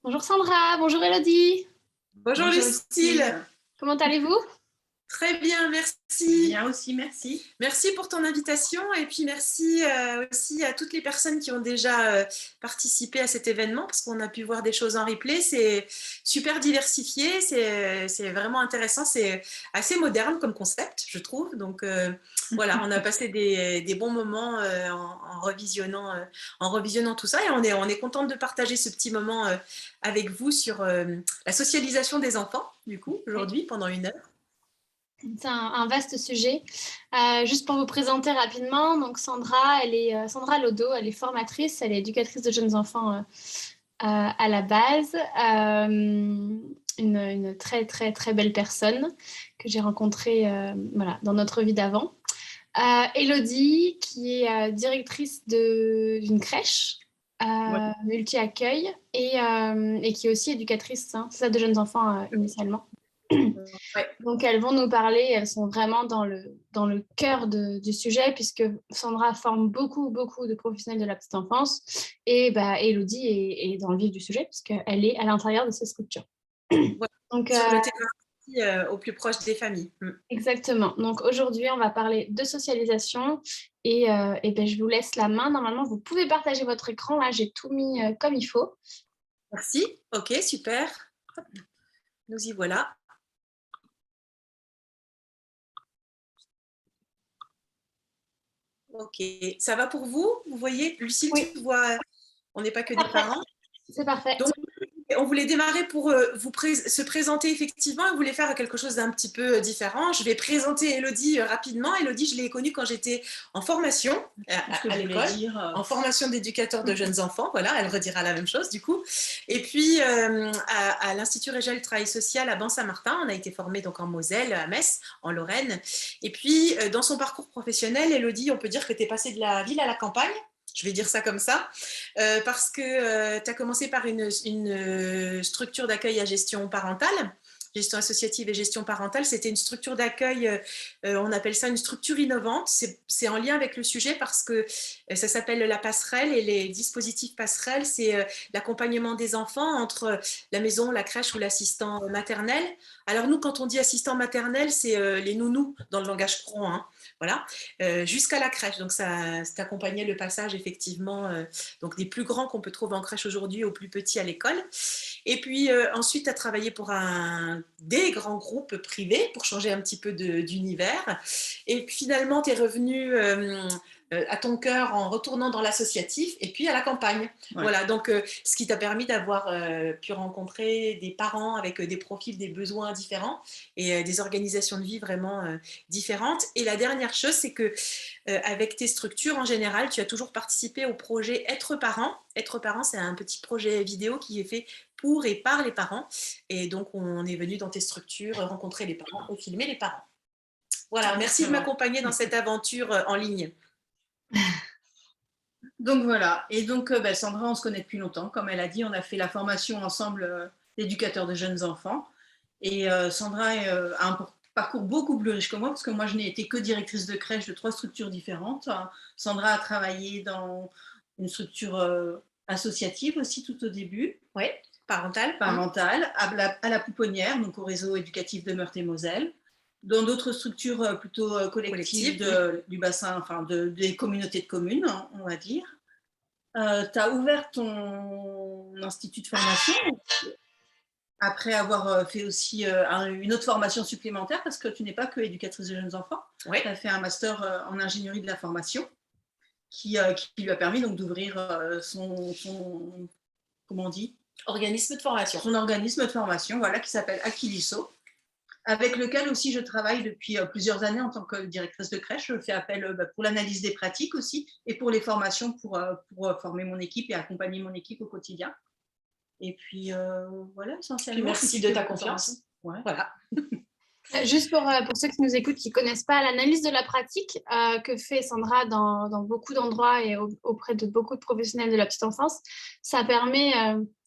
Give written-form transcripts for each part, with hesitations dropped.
Bonjour Sandra, bonjour Elodie. Bonjour Bonjour Lucille. Lucille. Comment allez-vous? Très bien, merci. Bien aussi, merci. Merci pour ton invitation et puis merci aussi à toutes les personnes qui ont déjà participé à cet événement parce qu'on a pu voir des choses en replay. C'est super diversifié, c'est vraiment intéressant, c'est assez moderne comme concept, je trouve. Donc voilà, on a passé des bons moments en revisionnant tout ça et on est contente de partager ce petit moment avec vous sur la socialisation des enfants, du coup, aujourd'hui, pendant 1 heure. C'est un vaste sujet. Juste pour vous présenter rapidement, donc Sandra, elle est Sandra Lodo, elle est formatrice, elle est éducatrice de jeunes enfants à la base. Une très très très belle personne que j'ai rencontrée voilà, dans notre vie d'avant. Elodie, qui est directrice d'une crèche Ouais. multi-accueil et qui est aussi éducatrice, hein, c'est ça, de jeunes enfants initialement. Ouais. Donc, elles vont nous parler, elles sont vraiment dans le cœur du sujet, puisque Sandra forme beaucoup, beaucoup de professionnels de la petite enfance. Et bah, Elodie est dans le vif du sujet, puisqu'elle est à l'intérieur de ces structures. Ouais, Donc, sur le terrain au plus proche des familles. exactement. Donc, aujourd'hui, on va parler de socialisation. Et ben, je vous laisse la main. Normalement, vous pouvez partager votre écran. Là, j'ai tout mis comme il faut. Merci, ok, super. Hop, nous y voilà. Ok, ça va pour vous? Vous voyez, Lucille, Oui, tu vois, on n'est pas que des parfait. parents. C'est parfait. Donc, on voulait démarrer pour se présenter effectivement. On voulait faire quelque chose d'un petit peu différent. Je vais présenter Elodie rapidement. Elodie, je l'ai connue quand j'étais en formation à l'école, en formation d'éducateur de jeunes enfants. Voilà, elle redira la même chose du coup. Et puis à l'Institut Régel Travail Social à Ban-Saint-Martin, on a été formés donc en Moselle, à Metz, en Lorraine. Et puis dans son parcours professionnel, Elodie, on peut dire que tu es passée de la ville à la campagne. Je vais dire ça comme ça, parce que tu as commencé par une structure d'accueil à gestion parentale, gestion associative et gestion parentale. C'était une structure d'accueil, on appelle ça une structure innovante. C'est en lien avec le sujet parce que ça s'appelle la passerelle et les dispositifs passerelles, c'est l'accompagnement des enfants entre la maison, la crèche ou l'assistant maternel. Alors nous, quand on dit assistant maternel, c'est les nounous dans le langage pro, hein. Voilà, jusqu'à la crèche. Donc ça accompagnait le passage effectivement donc des plus grands qu'on peut trouver en crèche aujourd'hui aux plus petits à l'école. Et puis ensuite, tu as travaillé pour des grands groupes privés pour changer un petit peu d'univers. Et puis, finalement, tu es revenu à ton cœur en retournant dans l'associatif et puis à la campagne. Ouais. Voilà, donc ce qui t'a permis d'avoir pu rencontrer des parents avec des profils, des besoins différents et des organisations de vie vraiment différentes. Et la dernière chose, c'est que avec tes structures en général, tu as toujours participé au projet Être parent. Être parent, c'est un petit projet vidéo qui est fait pour et par les parents. Et donc, on est venu dans tes structures rencontrer les parents et filmer les parents. Voilà, merci de m'accompagner dans cette aventure en ligne. Donc voilà, et donc Sandra, on se connaît depuis longtemps. Comme elle a dit, on a fait la formation ensemble d'éducateurs de jeunes enfants. Et Sandra a un parcours beaucoup plus riche que moi, parce que moi, je n'ai été que directrice de crèche de 3 structures différentes. Sandra a travaillé dans une structure associative aussi tout au début. Oui, parentale. Parentale, à la Pouponnière, donc au réseau éducatif de Meurthe-et-Moselle. Dans d'autres structures plutôt collectives du bassin, enfin des communautés de communes, on va dire. Tu as ouvert ton institut de formation après avoir fait aussi une autre formation supplémentaire, parce que tu n'es pas que éducatrice de jeunes enfants. Oui. Tu as fait un master en ingénierie de la formation qui lui a permis donc d'ouvrir son comment on dit, organisme de formation. Son organisme de formation, voilà, qui s'appelle Aquiliso, avec lequel aussi je travaille depuis plusieurs années en tant que directrice de crèche. Je fais appel pour l'analyse des pratiques aussi et pour les formations pour former mon équipe et accompagner mon équipe au quotidien. Et puis voilà, essentiellement. Puis merci de ta confiance. Ouais. Voilà. Juste pour ceux qui nous écoutent, qui ne connaissent pas l'analyse de la pratique que fait Sandra dans beaucoup d'endroits et auprès de beaucoup de professionnels de la petite enfance, ça permet,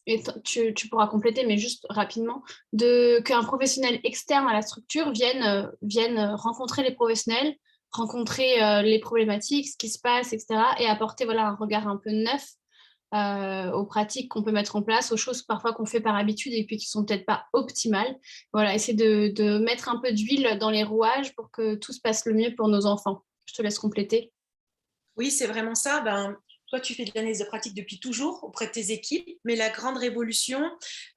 et tu pourras compléter, mais juste rapidement, qu'un professionnel externe à la structure vienne rencontrer les professionnels, rencontrer les problématiques, ce qui se passe, etc., et apporter voilà, un regard un peu neuf aux pratiques qu'on peut mettre en place, aux choses parfois qu'on fait par habitude et puis qui sont peut-être pas optimales. Voilà, essayer de mettre un peu d'huile dans les rouages pour que tout se passe le mieux pour nos enfants. Je te laisse compléter. Oui, c'est vraiment ça. Toi, tu fais de l'analyse de pratique depuis toujours auprès de tes équipes, mais la grande révolution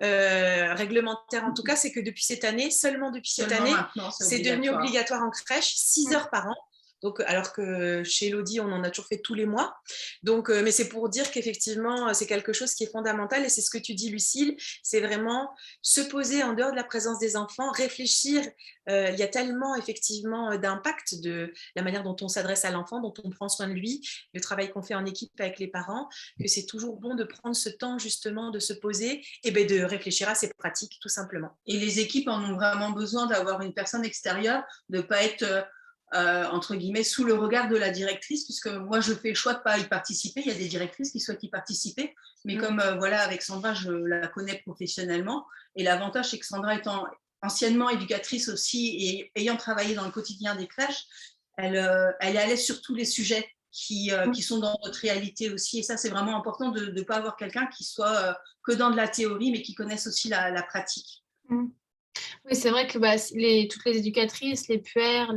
réglementaire, en tout cas, c'est que depuis cette année, seulement depuis cette année, c'est devenu obligatoire en crèche, 6 heures par an. Donc, alors que chez Elodie, on en a toujours fait tous les mois. Donc, mais c'est pour dire qu'effectivement, c'est quelque chose qui est fondamental et c'est ce que tu dis, Lucille, c'est vraiment se poser en dehors de la présence des enfants, réfléchir. Il y a tellement effectivement d'impact de la manière dont on s'adresse à l'enfant, dont on prend soin de lui, le travail qu'on fait en équipe avec les parents, que c'est toujours bon de prendre ce temps justement de se poser et de réfléchir à ses pratiques tout simplement. Et les équipes en ont vraiment besoin d'avoir une personne extérieure, de ne pas être entre guillemets sous le regard de la directrice, puisque moi je fais le choix de ne pas y participer. Il y a des directrices qui souhaitent y participer, mais comme voilà, avec Sandra, je la connais professionnellement, et l'avantage c'est que Sandra étant anciennement éducatrice aussi et ayant travaillé dans le quotidien des crèches, elle est à l'aise sur tous les sujets qui sont dans notre réalité aussi, et ça c'est vraiment important de ne pas avoir quelqu'un qui soit que dans de la théorie, mais qui connaisse aussi la pratique. Oui, c'est vrai que toutes les éducatrices, les puères,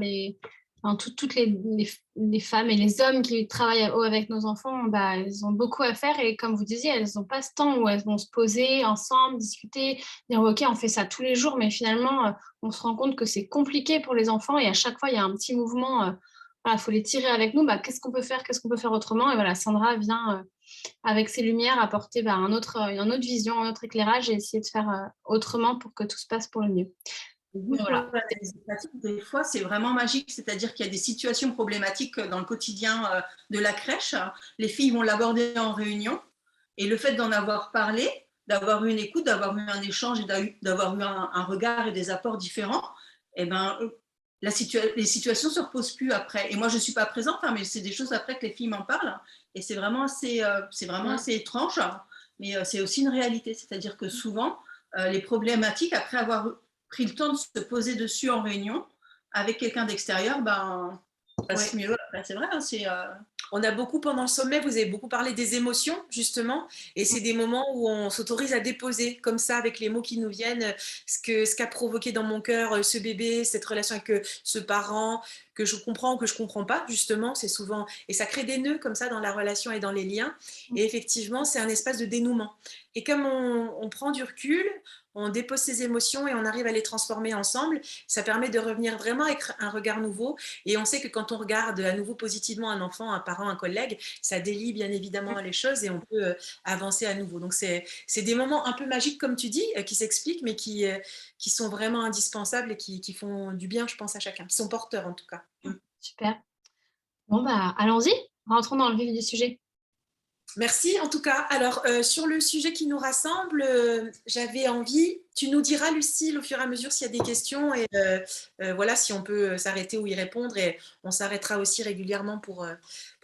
toutes les femmes et les hommes qui travaillent avec nos enfants, elles ont beaucoup à faire et comme vous disiez, elles n'ont pas ce temps où elles vont se poser ensemble, discuter, dire ok, on fait ça tous les jours, mais finalement, on se rend compte que c'est compliqué pour les enfants et à chaque fois, il y a un petit mouvement, voilà, faut les tirer avec nous, qu'est-ce qu'on peut faire autrement? Et voilà, Sandra vient avec ses lumières apporter une autre vision, un autre éclairage et essayer de faire autrement pour que tout se passe pour le mieux. Voilà. Des fois, c'est vraiment magique, c'est-à-dire qu'il y a des situations problématiques dans le quotidien de la crèche. Les filles vont l'aborder en réunion et le fait d'en avoir parlé, d'avoir eu une écoute, d'avoir eu un échange et d'avoir eu un regard et des apports différents, les situations ne se reposent plus après. Et moi, je ne suis pas présente, mais c'est des choses après que les filles m'en parlent et c'est vraiment assez étrange, mais c'est aussi une réalité, c'est-à-dire que souvent, les problématiques, après avoir pris le temps de se poser dessus en réunion avec quelqu'un d'extérieur, passe mieux. C'est vrai, On a beaucoup, pendant le sommet, vous avez beaucoup parlé des émotions, justement, et c'est des moments où on s'autorise à déposer, comme ça, avec les mots qui nous viennent, ce qu'a provoqué dans mon cœur ce bébé, cette relation avec ce parent, que je comprends ou que je ne comprends pas, justement, c'est souvent, et ça crée des nœuds comme ça dans la relation et dans les liens, et effectivement, c'est un espace de dénouement. Et comme on prend du recul, on dépose ses émotions et on arrive à les transformer ensemble, ça permet de revenir vraiment avec un regard nouveau. Et on sait que quand on regarde à nouveau positivement un enfant, un parent, un collègue, ça délie bien évidemment les choses et on peut avancer à nouveau. Donc c'est des moments un peu magiques, comme tu dis, qui s'expliquent, mais qui sont vraiment indispensables et qui font du bien, je pense, à chacun, qui sont porteurs en tout cas. Super. Bon, allons-y, rentrons dans le vif du sujet. Merci en tout cas. Alors, sur le sujet qui nous rassemble, j'avais envie, tu nous diras, Lucille, au fur et à mesure s'il y a des questions et voilà, si on peut s'arrêter ou y répondre, et on s'arrêtera aussi régulièrement pour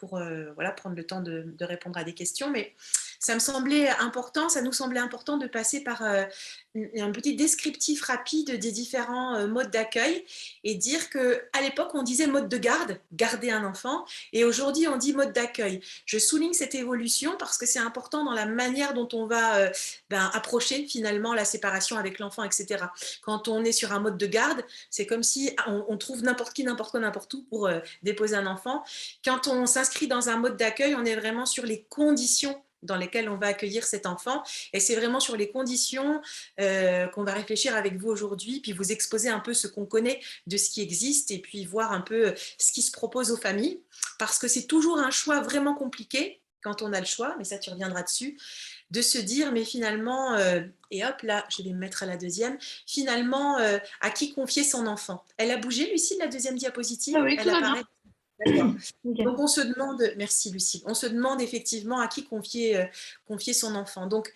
voilà, prendre le temps de répondre à des questions. Mais ça nous semblait important de passer par un petit descriptif rapide des différents modes d'accueil et dire qu'à l'époque, on disait mode de garde, garder un enfant, et aujourd'hui, on dit mode d'accueil. Je souligne cette évolution parce que c'est important dans la manière dont on va approcher finalement la séparation avec l'enfant, etc. Quand on est sur un mode de garde, c'est comme si on trouve n'importe qui, n'importe quoi, n'importe où pour déposer un enfant. Quand on s'inscrit dans un mode d'accueil, on est vraiment sur les conditions dans lesquelles on va accueillir cet enfant, et c'est vraiment sur les conditions qu'on va réfléchir avec vous aujourd'hui, puis vous exposer un peu ce qu'on connaît de ce qui existe, et puis voir un peu ce qui se propose aux familles, parce que c'est toujours un choix vraiment compliqué quand on a le choix, mais ça tu reviendras dessus, de se dire mais finalement, et hop là, je vais me mettre à la deuxième, finalement, à qui confier son enfant. Elle a bougé, Lucille, la deuxième diapositive? Oui, elle apparaît. D'accord. Okay. Donc on se demande, merci Lucille, on se demande effectivement à qui confier son enfant. Donc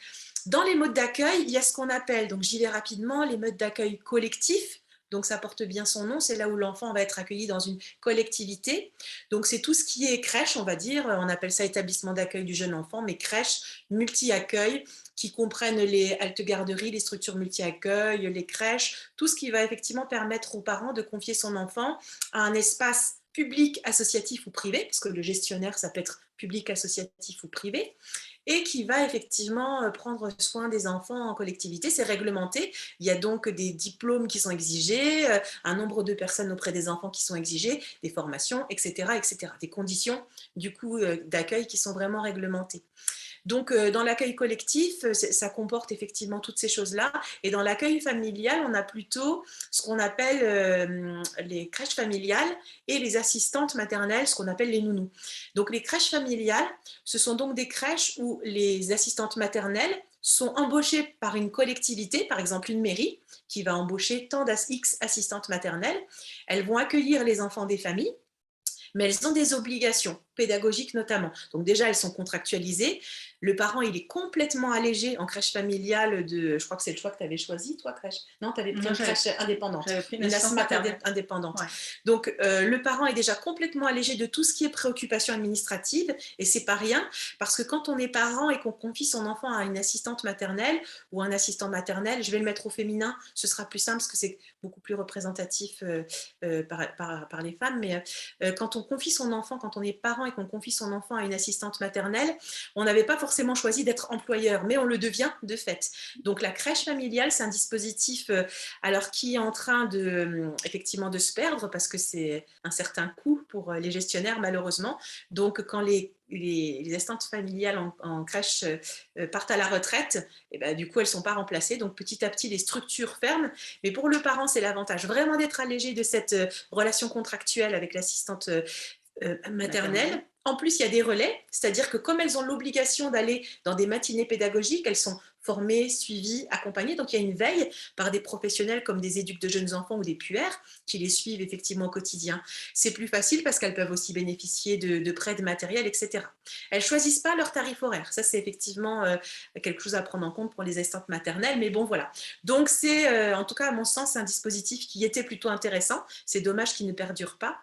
dans les modes d'accueil, il y a ce qu'on appelle, donc j'y vais rapidement, les modes d'accueil collectifs. Donc ça porte bien son nom, c'est là où l'enfant va être accueilli dans une collectivité. Donc c'est tout ce qui est crèche, on va dire, on appelle ça établissement d'accueil du jeune enfant, mais crèche, multi-accueil, qui comprennent les haltes-garderies, les structures multi-accueil, les crèches, tout ce qui va effectivement permettre aux parents de confier son enfant à un espace public, associatif ou privé, parce que le gestionnaire, ça peut être public, associatif ou privé. et qui va effectivement prendre soin des enfants en collectivité. C'est réglementé. Il y a donc des diplômes qui sont exigés, un nombre de personnes auprès des enfants qui sont exigées, des formations, etc., etc. Des conditions du coup d'accueil qui sont vraiment réglementées. Donc, dans l'accueil collectif, ça comporte effectivement toutes ces choses-là. Et dans l'accueil familial, on a plutôt ce qu'on appelle les crèches familiales et les assistantes maternelles, ce qu'on appelle les nounous. Donc, les crèches familiales, ce sont donc des crèches où les assistantes maternelles sont embauchées par une collectivité, par exemple une mairie, qui va embaucher tant d'X assistantes maternelles. Elles vont accueillir les enfants des familles, mais elles ont des obligations pédagogiques notamment. Donc déjà, elles sont contractualisées. Le parent, il est complètement allégé en crèche familiale de... Je crois que c'est le choix que tu avais choisi, toi, crèche. Non, tu avais pris une crèche indépendante. J'avais pris une ASMAT indépendante. Ouais. Donc, le parent est déjà complètement allégé de tout ce qui est préoccupation administrative, et c'est pas rien, parce que quand on est parent et qu'on confie son enfant à une assistante maternelle ou un assistant maternel, je vais le mettre au féminin, ce sera plus simple, parce que c'est beaucoup plus représentatif par les femmes, mais quand on confie son enfant, quand on est parent et qu'on confie son enfant à une assistante maternelle, on n'avait pas forcément choisi d'être employeur, mais on le devient de fait. Donc la crèche familiale, c'est un dispositif alors qui est en train effectivement de se perdre, parce que c'est un certain coût pour les gestionnaires malheureusement. Donc quand les assistantes familiales en crèche partent à la retraite, et ben, du coup elles ne sont pas remplacées, donc petit à petit les structures ferment. Mais pour le parent, c'est l'avantage vraiment d'être allégé de cette relation contractuelle avec l'assistante maternelle. En plus, il y a des relais, c'est-à-dire que comme elles ont l'obligation d'aller dans des matinées pédagogiques, elles sont formées, suivies, accompagnées. Donc, il y a une veille par des professionnels comme des éduques de jeunes enfants ou des puères qui les suivent effectivement au quotidien. C'est plus facile parce qu'elles peuvent aussi bénéficier de prêts de matériel, etc. Elles ne choisissent pas leur tarif horaire. Ça, c'est effectivement quelque chose à prendre en compte pour les assistantes maternelles. Mais bon, voilà. Donc, c'est, en tout cas, à mon sens, un dispositif qui était plutôt intéressant. C'est dommage qu'il ne perdure pas.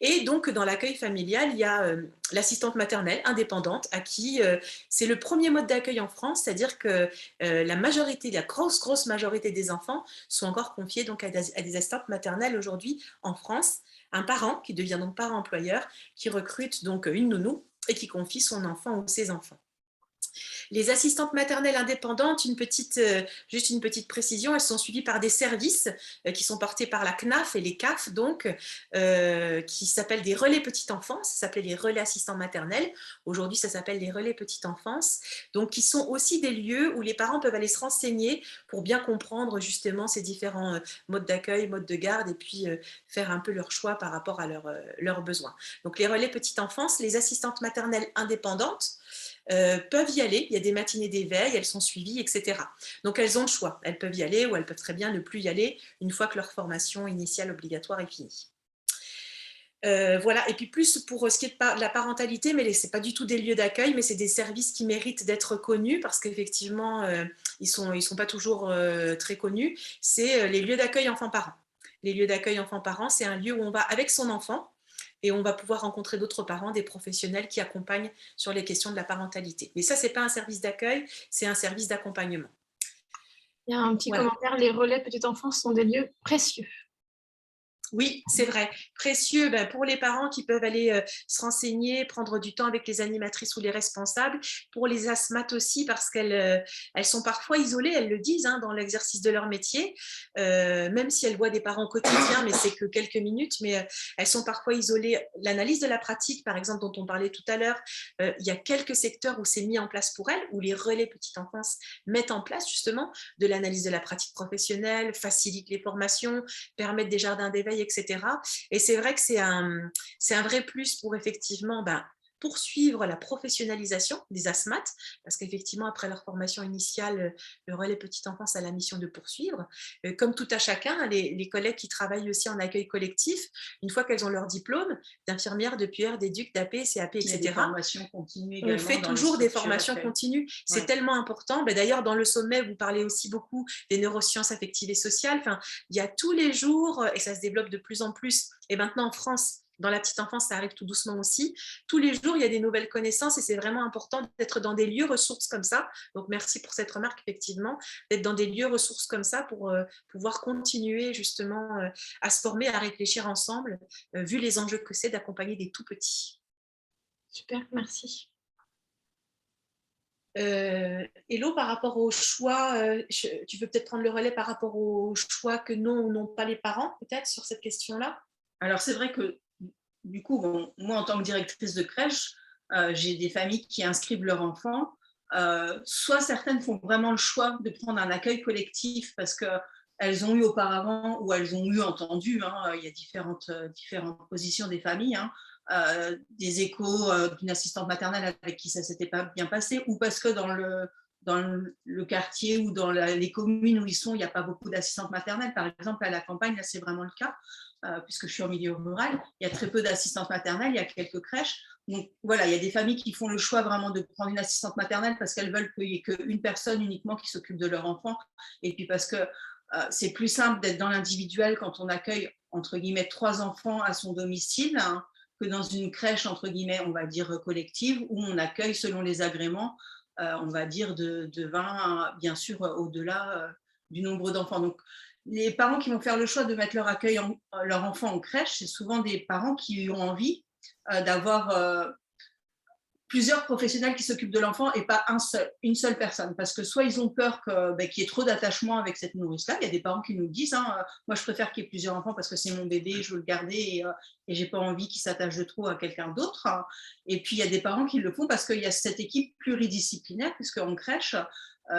Et donc, dans l'accueil familial, il y a l'assistante maternelle indépendante à qui c'est le premier mode d'accueil en France, c'est-à-dire que la grosse majorité des enfants sont encore confiés donc à des assistantes maternelles aujourd'hui en France. Un parent qui devient donc parent employeur, qui recrute donc une nounou et qui confie son enfant ou ses enfants. Les assistantes maternelles indépendantes, juste une petite précision, elles sont suivies par des services qui sont portés par la CNAF et les CAF, donc, qui s'appellent des relais petite enfance. Ça s'appelait les relais assistants maternels. Aujourd'hui, ça s'appelle les relais petite enfance. Donc, qui sont aussi des lieux où les parents peuvent aller se renseigner pour bien comprendre justement ces différents modes d'accueil, modes de garde, et puis faire un peu leur choix par rapport à leurs besoins. Donc, les relais petite enfance, les assistantes maternelles indépendantes, peuvent y aller, il y a des matinées d'éveil, elles sont suivies, etc. Donc elles ont le choix, elles peuvent y aller ou elles peuvent très bien ne plus y aller une fois que leur formation initiale obligatoire est finie. Voilà, et puis plus pour ce qui est de la parentalité, mais ce n'est pas du tout des lieux d'accueil, mais c'est des services qui méritent d'être connus parce qu'effectivement, ils sont pas toujours très connus. C'est les lieux d'accueil enfants-parents. Les lieux d'accueil enfants-parents, c'est un lieu où on va avec son enfant et on va pouvoir rencontrer d'autres parents, des professionnels qui accompagnent sur les questions de la parentalité. Mais ça, ce n'est pas un service d'accueil, c'est un service d'accompagnement. Il y a un petit commentaire, les relais de petite enfance sont des lieux précieux. Oui, c'est vrai. Précieux pour les parents qui peuvent aller se renseigner, prendre du temps avec les animatrices ou les responsables. Pour les asthmates aussi, parce qu'elles sont parfois isolées, elles le disent dans l'exercice de leur métier, même si elles voient des parents quotidiens, mais c'est que quelques minutes, mais elles sont parfois isolées. L'analyse de la pratique, par exemple, dont on parlait tout à l'heure, il y a quelques secteurs où c'est mis en place pour elles, où les relais petite enfance mettent en place justement de l'analyse de la pratique professionnelle, facilitent les formations, permettent des jardins d'éveil, etc. Et c'est vrai que c'est un vrai plus pour effectivement poursuivre la professionnalisation des asthmates, parce qu'effectivement, après leur formation initiale, le relais petite enfance a la mission de poursuivre. Comme tout à chacun, les collègues qui travaillent aussi en accueil collectif, une fois qu'elles ont leur diplôme d'infirmière, de puère, d'éduc, d'AP, CAP, etc., on fait toujours des formations continues. C'est tellement important. D'ailleurs, dans le sommet, vous parlez aussi beaucoup des neurosciences affectives et sociales. Enfin, il y a tous les jours, et ça se développe de plus en plus, et maintenant en France, dans la petite enfance, ça arrive tout doucement aussi. Tous les jours, il y a des nouvelles connaissances et c'est vraiment important d'être dans des lieux ressources comme ça. Donc, merci pour cette remarque, effectivement, d'être dans des lieux ressources comme ça pour pouvoir continuer justement à se former, à réfléchir ensemble, vu les enjeux que c'est d'accompagner des tout petits. Super, merci. Hello, par rapport au choix, tu veux peut-être prendre le relais par rapport au choix que n'ont pas les parents, peut-être, sur cette question-là? Alors, c'est vrai que, du coup, bon, moi, en tant que directrice de crèche, j'ai des familles qui inscrivent leurs enfants. Soit certaines font vraiment le choix de prendre un accueil collectif parce qu'elles ont eu auparavant ou elles ont eu entendu, hein, il y a différentes positions des familles, hein, des échos d'une assistante maternelle avec qui ça ne s'était pas bien passé, ou parce que dans le quartier ou dans les communes où ils sont, il n'y a pas beaucoup d'assistantes maternelles. Par exemple, à la campagne, là, c'est vraiment le cas, puisque je suis en milieu rural, il y a très peu d'assistantes maternelles, il y a quelques crèches. Donc voilà, il y a des familles qui font le choix vraiment de prendre une assistante maternelle parce qu'elles veulent qu'il n'y ait qu'une personne uniquement qui s'occupe de leur enfant, et puis parce que c'est plus simple d'être dans l'individuel quand on accueille, entre guillemets, 3 enfants à son domicile, hein, que dans une crèche, entre guillemets, on va dire collective, où on accueille selon les agréments, on va dire de 20, bien sûr, au-delà du nombre d'enfants. Donc, les parents qui vont faire le choix de mettre leur enfant en crèche, c'est souvent des parents qui ont envie d'avoir plusieurs professionnels qui s'occupent de l'enfant et pas une seule personne. Parce que soit ils ont peur qu'il y ait trop d'attachement avec cette nourrice-là. Il y a des parents qui nous le disent, hein, moi je préfère qu'il y ait plusieurs enfants parce que c'est mon bébé, je veux le garder et j'ai pas envie qu'il s'attache de trop à quelqu'un d'autre. Et puis il y a des parents qui le font parce qu'il y a cette équipe pluridisciplinaire, puisque en crèche,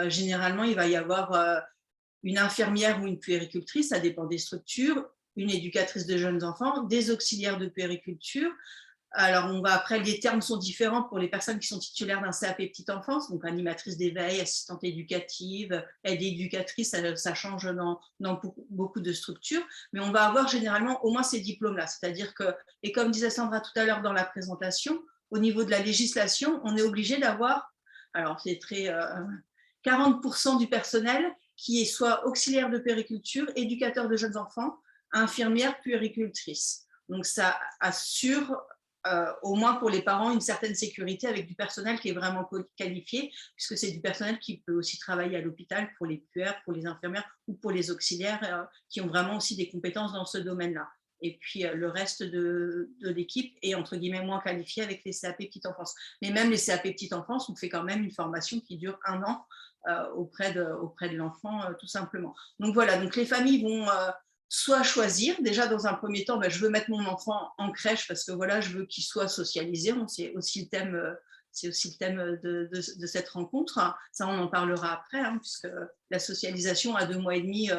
généralement il va y avoir une infirmière ou une puéricultrice, ça dépend des structures, une éducatrice de jeunes enfants, des auxiliaires de puériculture. Alors, après, les termes sont différents pour les personnes qui sont titulaires d'un CAP petite enfance, donc animatrice d'éveil, assistante éducative, aide éducatrice, ça change dans beaucoup de structures, mais on va avoir généralement au moins ces diplômes-là. C'est-à-dire que, et comme disait Sandra tout à l'heure dans la présentation, au niveau de la législation, on est obligé d'avoir, alors c'est très 40% du personnel qui est soit auxiliaire de puériculture, éducateur de jeunes enfants, infirmière, puéricultrice. Donc ça assure au moins pour les parents une certaine sécurité avec du personnel qui est vraiment qualifié, puisque c'est du personnel qui peut aussi travailler à l'hôpital pour les puères, pour les infirmières ou pour les auxiliaires qui ont vraiment aussi des compétences dans ce domaine-là. Et puis le reste de l'équipe est entre guillemets moins qualifié avec les CAP petite enfance. Mais même les CAP petite enfance, on fait quand même une formation qui dure 1 an auprès de l'enfant, tout simplement. Donc voilà, donc les familles vont soit choisir, déjà dans un premier temps, je veux mettre mon enfant en crèche parce que voilà, je veux qu'il soit socialisé. C'est aussi le thème, de cette rencontre. Ça, on en parlera après, hein, puisque la socialisation à 2 mois et demi,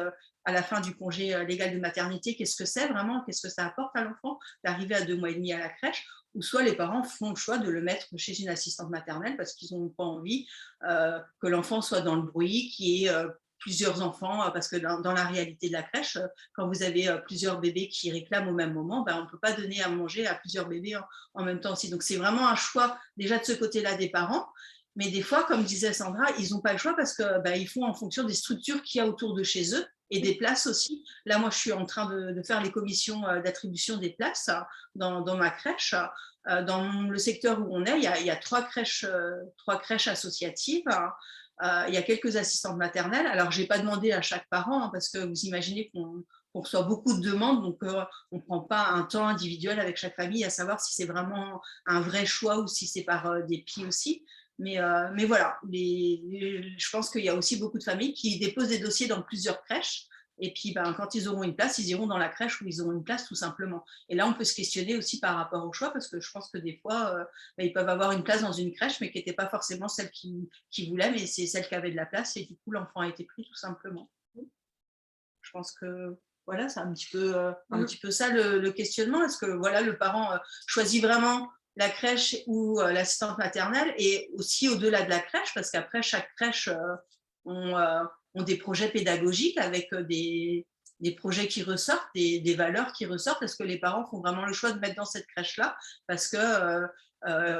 à la fin du congé légal de maternité, qu'est-ce que c'est vraiment? Qu'est-ce que ça apporte à l'enfant d'arriver à 2 mois et demi à la crèche? Ou soit les parents font le choix de le mettre chez une assistante maternelle parce qu'ils n'ont pas envie que l'enfant soit dans le bruit, qu'il y ait plusieurs enfants, parce que dans la réalité de la crèche, quand vous avez plusieurs bébés qui réclament au même moment, on ne peut pas donner à manger à plusieurs bébés en même temps aussi. Donc c'est vraiment un choix déjà de ce côté-là des parents. Mais des fois, comme disait Sandra, ils n'ont pas le choix parce qu'ils font en fonction des structures qu'il y a autour de chez eux et des places aussi. Là, moi, je suis en train de faire les commissions d'attribution des places dans ma crèche. Dans le secteur où on est, il y a 3 crèches associatives. Il y a quelques assistantes maternelles. Alors, je n'ai pas demandé à chaque parent, hein, parce que vous imaginez qu'on reçoit beaucoup de demandes, donc on ne prend pas un temps individuel avec chaque famille à savoir si c'est vraiment un vrai choix ou si c'est par dépit aussi. Mais voilà, je pense qu'il y a aussi beaucoup de familles qui déposent des dossiers dans plusieurs crèches. Et puis, quand ils auront une place, ils iront dans la crèche où ils auront une place, tout simplement. Et là, on peut se questionner aussi par rapport au choix, parce que je pense que des fois, ils peuvent avoir une place dans une crèche, mais qui n'était pas forcément celle qu'ils voulaient, mais c'est celle qui avait de la place, et du coup, l'enfant a été pris, tout simplement. Je pense que voilà, c'est un petit peu ça le questionnement. Est-ce que voilà, le parent choisit vraiment la crèche ou l'assistante maternelle, et aussi au-delà de la crèche, parce qu'après, chaque crèche ont des projets pédagogiques avec des projets qui ressortent, des valeurs qui ressortent. Est-ce que les parents font vraiment le choix de mettre dans cette crèche-là parce que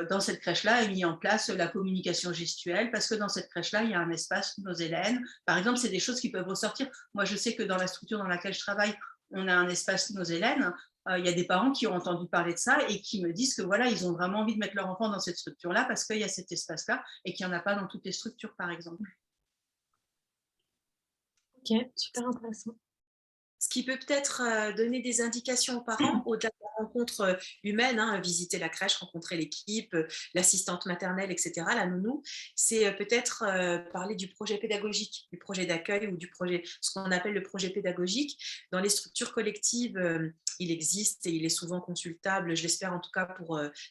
dans cette crèche-là est mis en place la communication gestuelle, parce que dans cette crèche-là, il y a un espace nos Hélènes. Par exemple, c'est des choses qui peuvent ressortir. Moi, je sais que dans la structure dans laquelle je travaille, on a un espace nos Hélènes. Il y a des parents qui ont entendu parler de ça et qui me disent que voilà, ils ont vraiment envie de mettre leur enfant dans cette structure-là parce qu'il y a cet espace-là et qu'il n'y en a pas dans toutes les structures, par exemple. Ok, super intéressant. Ce qui peut peut-être donner des indications aux parents, au-delà de la rencontre humaine, hein, visiter la crèche, rencontrer l'équipe, l'assistante maternelle, etc., la nounou, c'est peut-être parler du projet pédagogique, du projet d'accueil ou du projet, ce qu'on appelle le projet pédagogique. Dans les structures collectives, il existe et il est souvent consultable, je l'espère en tout cas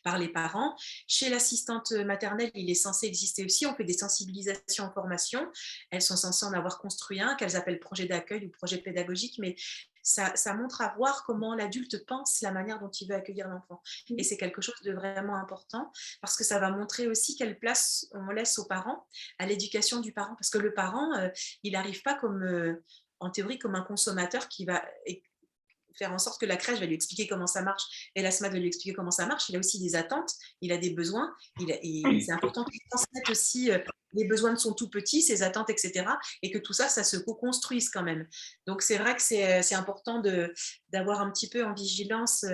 par les parents. Chez l'assistante maternelle, il est censé exister aussi. On fait des sensibilisations en formation. Elles sont censées en avoir construit un qu'elles appellent projet d'accueil ou projet pédagogique, mais ça montre à voir comment l'adulte pense, la manière dont il veut accueillir l'enfant. Et c'est quelque chose de vraiment important parce que ça va montrer aussi quelle place on laisse aux parents, à l'éducation du parent. Parce que le parent, il n'arrive pas comme, en théorie, comme un consommateur qui va faire en sorte que la crèche va lui expliquer comment ça marche et la SMAT va lui expliquer comment ça marche. Il a aussi des attentes, il a des besoins. C'est important qu'il transmette aussi les besoins de son tout petit, ses attentes, etc. Et que tout ça, ça se co-construise quand même. Donc, c'est vrai que c'est important d'avoir un petit peu en vigilance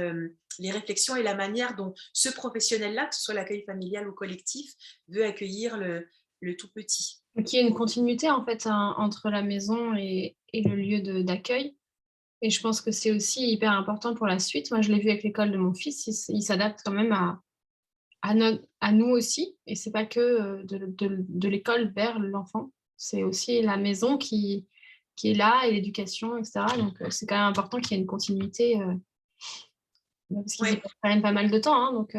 les réflexions et la manière dont ce professionnel-là, que ce soit l'accueil familial ou collectif, veut accueillir le tout petit. Donc, il y a une continuité en fait entre la maison et le lieu d'accueil. Et je pense que c'est aussi hyper important pour la suite. Moi, je l'ai vu avec l'école de mon fils, il s'adapte quand même à nous aussi. Et c'est pas que de l'école vers l'enfant. C'est aussi la maison qui est là et l'éducation, etc. Donc, c'est quand même important qu'il y ait une continuité. Parce qu'ils y passent quand même pas mal de temps. Hein, donc,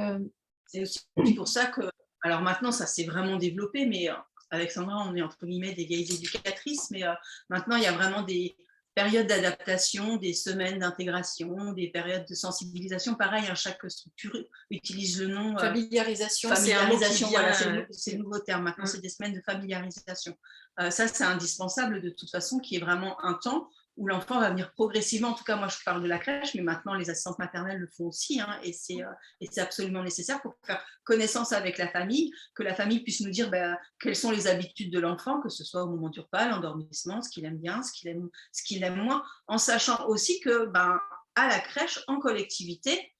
c'est aussi pour ça que... Alors maintenant, ça s'est vraiment développé, mais avec Sandra, on est entre guillemets des vieilles éducatrices, mais maintenant, il y a vraiment des périodes d'adaptation, des semaines d'intégration, des périodes de sensibilisation. Pareil, hein, chaque structure utilise le nom. Familiarisation, voilà, c'est le nouveau terme. Maintenant, c'est des semaines de familiarisation. Ça, c'est indispensable de toute façon, qui est vraiment un temps où l'enfant va venir progressivement. En tout cas, moi, je parle de la crèche, mais maintenant, les assistantes maternelles le font aussi. Hein, et c'est absolument nécessaire pour faire connaissance avec la famille, que la famille puisse nous dire quelles sont les habitudes de l'enfant, que ce soit au moment du repas, l'endormissement, ce qu'il aime bien, ce qu'il aime moins, en sachant aussi que à la crèche, en collectivité,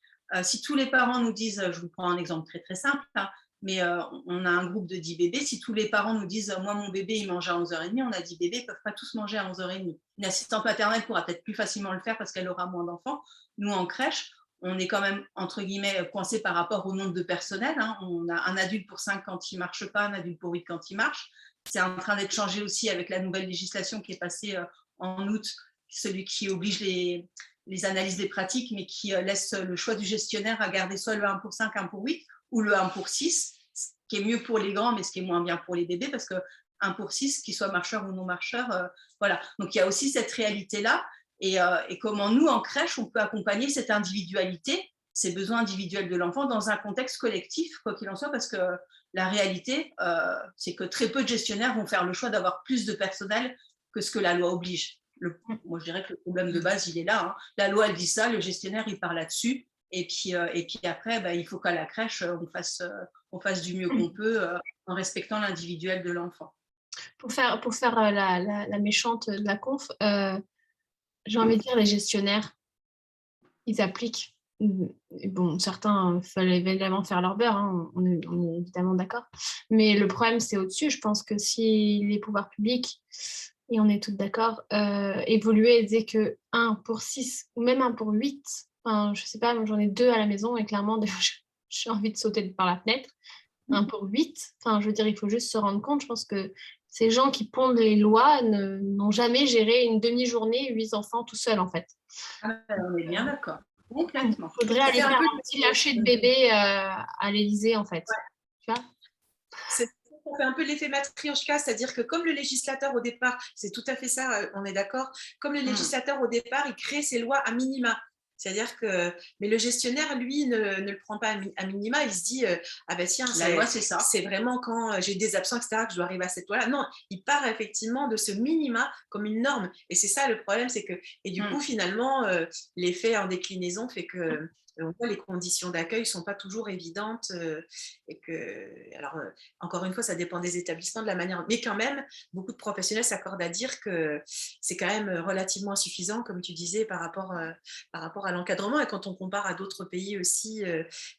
si tous les parents nous disent, je vous prends un exemple très très simple, hein, mais on a un groupe de 10 bébés, si tous les parents nous disent, moi mon bébé il mange à 11h30, on a 10 bébés, ils ne peuvent pas tous manger à 11h30. Une assistante maternelle pourra peut-être plus facilement le faire parce qu'elle aura moins d'enfants. Nous en crèche, on est quand même, entre guillemets, coincé par rapport au nombre de personnel. Hein. On a un adulte pour 5 quand il ne marche pas, un adulte pour 8 quand il marche. C'est en train d'être changé aussi avec la nouvelle législation qui est passée en août, celui qui oblige les analyses des pratiques, mais qui laisse le choix du gestionnaire à garder soit le 1 pour 5, 1 pour 8, ou le 1 pour 6, ce qui est mieux pour les grands, mais ce qui est moins bien pour les bébés, parce que 1 pour 6, qu'il soit marcheur ou non marcheur, voilà. Donc, il y a aussi cette réalité-là, et comment nous, en crèche, on peut accompagner cette individualité, ces besoins individuels de l'enfant dans un contexte collectif, quoi qu'il en soit, parce que la réalité, c'est que très peu de gestionnaires vont faire le choix d'avoir plus de personnel que ce que la loi oblige. Moi, je dirais que le problème de base, il est là. Hein. La loi, elle dit ça, le gestionnaire, il part là-dessus. Et puis après, il faut qu'à la crèche, on fasse du mieux qu'on peut en respectant l'individuel de l'enfant. Pour faire la méchante de la conf, j'ai envie de dire, les gestionnaires, ils appliquent. Bon, certains veulent évidemment faire leur beurre, hein, on est évidemment d'accord. Mais le problème, c'est au-dessus. Je pense que si les pouvoirs publics, et on est toutes d'accord, évoluaient et disaient que 1 pour 6 ou même 1 pour 8, enfin, je sais pas, moi j'en ai 2 à la maison et clairement, des fois, j'ai envie de sauter par la fenêtre. 1 pour 8, enfin, je veux dire, il faut juste se rendre compte. Je pense que ces gens qui pondent les lois n'ont jamais géré une demi-journée 8 enfants tout seuls, en fait. On est bien d'accord. Complètement. Il faudrait aller faire un petit lâcher de bébé à l'Élysée, en fait. Ouais. Tu vois, on fait un peu l'effet matrioshka, c'est-à-dire que comme le législateur au départ, c'est tout à fait ça, on est d'accord, comme le législateur au départ, il crée ses lois à minima. C'est-à-dire que, mais le gestionnaire, lui, ne le prend pas à minima, il se dit, ah ben tiens, la loi, c'est ça. C'est vraiment quand j'ai des absents, etc., que je dois arriver à cette loi-là. Non, il part effectivement de ce minima comme une norme. Et c'est ça le problème, c'est que, et du coup, finalement, l'effet en déclinaison fait que les conditions d'accueil ne sont pas toujours évidentes et que, alors, encore une fois, ça dépend des établissements, de la manière, mais quand même, beaucoup de professionnels s'accordent à dire que c'est quand même relativement insuffisant, comme tu disais, par rapport à l'encadrement, et quand on compare à d'autres pays aussi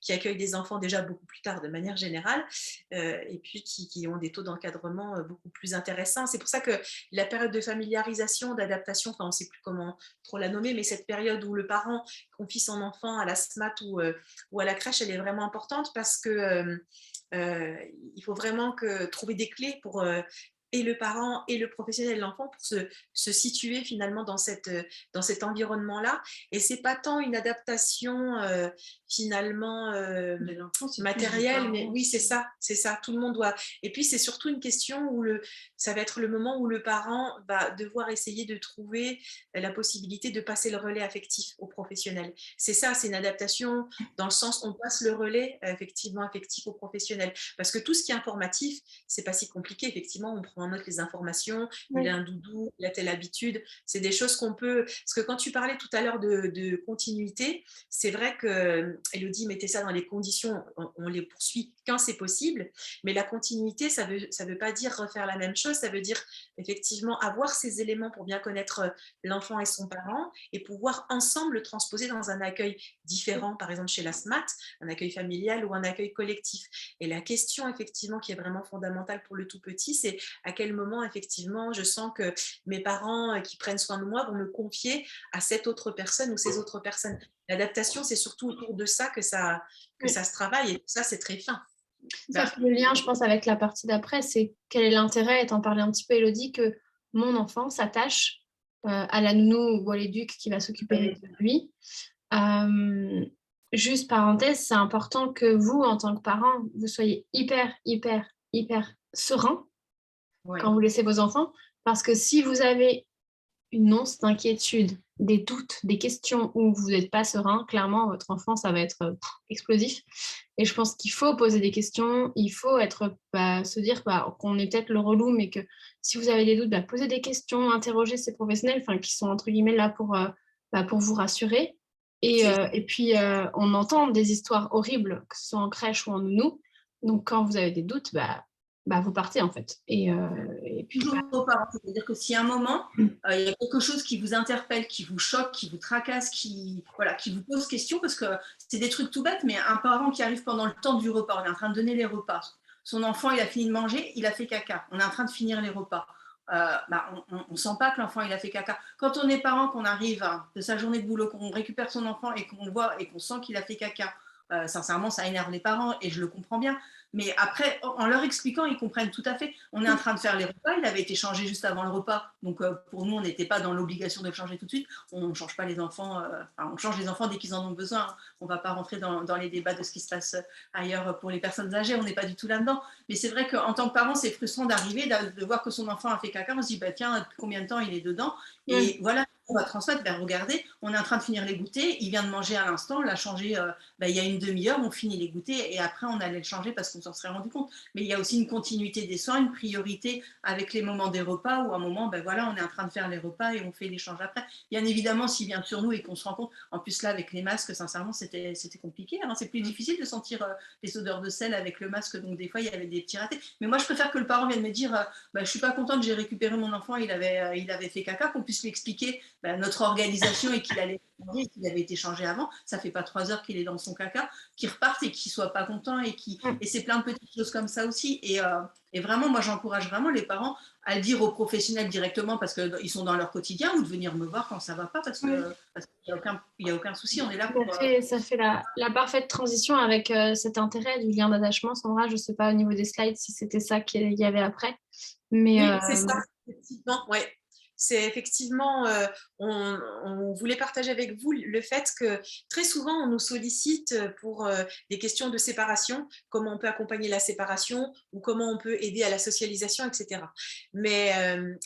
qui accueillent des enfants déjà beaucoup plus tard de manière générale, et puis qui ont des taux d'encadrement beaucoup plus intéressants. C'est pour ça que la période de familiarisation, d'adaptation, enfin on ne sait plus comment trop la nommer, mais cette période où le parent confie son enfant à la SMAT ou à la crèche, elle est vraiment importante parce que il faut vraiment trouver des clés pour et le parent et le professionnel de l'enfant pour se situer finalement dans cet environnement-là. Et c'est pas tant une adaptation finalement matérielle, mais oui, c'est ça. Tout le monde doit. Et puis c'est surtout une question où ça va être le moment où le parent va devoir essayer de trouver la possibilité de passer le relais affectif au professionnel. C'est ça, c'est une adaptation dans le sens on passe le relais effectivement affectif au professionnel. Parce que tout ce qui est informatif, c'est pas si compliqué. Effectivement, on prend en note les informations, il a un doudou, il a telle habitude. C'est des choses qu'on peut. Parce que quand tu parlais tout à l'heure de continuité, c'est vrai que Élodie mettait ça dans les conditions, on les poursuit quand c'est possible, mais la continuité, ça veut pas dire refaire la même chose, ça veut dire effectivement avoir ces éléments pour bien connaître l'enfant et son parent et pouvoir ensemble le transposer dans un accueil différent, par exemple chez la SMAT, un accueil familial ou un accueil collectif. Et la question effectivement qui est vraiment fondamentale pour le tout petit, c'est à quel moment effectivement je sens que mes parents qui prennent soin de moi vont me confier à cette autre personne ou ces autres personnes. L'adaptation, c'est surtout autour de ça que ça se travaille et ça, c'est très fin. Ça fait le lien, je pense, avec la partie d'après, c'est quel est l'intérêt, et t'en parlais un petit peu, Élodie, que mon enfant s'attache à la nounou ou à l'éduc qui va s'occuper de lui. Juste parenthèse, c'est important que vous, en tant que parent, vous soyez hyper serein quand vous laissez vos enfants, parce que si vous avez une once d'inquiétude, des doutes, des questions où vous n'êtes pas serein, clairement, votre enfant, ça va être explosif. Et je pense qu'il faut poser des questions, il faut se dire qu'on est peut-être le relou, mais que si vous avez des doutes, posez des questions, interrogez ces professionnels qui sont entre guillemets là pour vous rassurer. Et puis, on entend des histoires horribles, que ce soit en crèche ou en nounou. Donc, quand vous avez des doutes, vous partez en fait. Et puis, toujours aux parents. C'est-à-dire que si à un moment, il y a quelque chose qui vous interpelle, qui vous choque, qui vous tracasse, qui vous pose question, parce que c'est des trucs tout bêtes, mais un parent qui arrive pendant le temps du repas, on est en train de donner les repas, son enfant, il a fini de manger, il a fait caca, on est en train de finir les repas. On ne sent pas que l'enfant il a fait caca. Quand on est parent, qu'on arrive de sa journée de boulot, qu'on récupère son enfant et qu'on voit et qu'on sent qu'il a fait caca, sincèrement, ça énerve les parents et je le comprends bien. Mais après, en leur expliquant, ils comprennent tout à fait. On est en train de faire les repas, il avait été changé juste avant le repas. Donc pour nous, on n'était pas dans l'obligation de le changer tout de suite. On ne change pas les enfants, on change les enfants dès qu'ils en ont besoin. Hein. On ne va pas rentrer dans les débats de ce qui se passe ailleurs pour les personnes âgées, on n'est pas du tout là-dedans. Mais c'est vrai qu'en tant que parent, c'est frustrant d'arriver, de voir que son enfant a fait caca. On se dit, tiens, depuis combien de temps il est dedans? Et voilà, on va transmettre, regardez, on est en train de finir les goûters, il vient de manger à l'instant, on l'a changé il y a une demi-heure, on finit les goûters et après on allait le changer parce qu'on s'en serait rendu compte. Mais il y a aussi une continuité des soins, une priorité avec les moments des repas où à un moment, on est en train de faire les repas et on fait l'échange après. Bien évidemment, s'il vient sur nous et qu'on se rend compte, en plus là avec les masques, sincèrement, c'était compliqué. Hein. C'est plus difficile de sentir les odeurs de sel avec le masque, donc des fois il y avait des petits ratés. Mais moi je préfère que le parent vienne me dire, je suis pas contente, j'ai récupéré mon enfant, il avait fait caca, qu'on puisse lui expliquer notre organisation et qu'il avait été changé avant, ça fait pas 3 heures qu'il est dans son caca, qu'il reparte et qu'il soit pas content et c'est plein de petites choses comme ça aussi et vraiment moi j'encourage vraiment les parents à le dire aux professionnels directement parce qu'ils sont dans leur quotidien ou de venir me voir quand ça va pas parce qu'il n'y a aucun souci, on est là pour... Ça fait la parfaite transition avec cet intérêt du lien d'attachement. Sandra, je sais pas au niveau des slides si c'était ça qu'il y avait après. Mais, oui, c'est ça, effectivement, ouais. C'est effectivement, on voulait partager avec vous le fait que très souvent, on nous sollicite pour des questions de séparation, comment on peut accompagner la séparation ou comment on peut aider à la socialisation, etc. Mais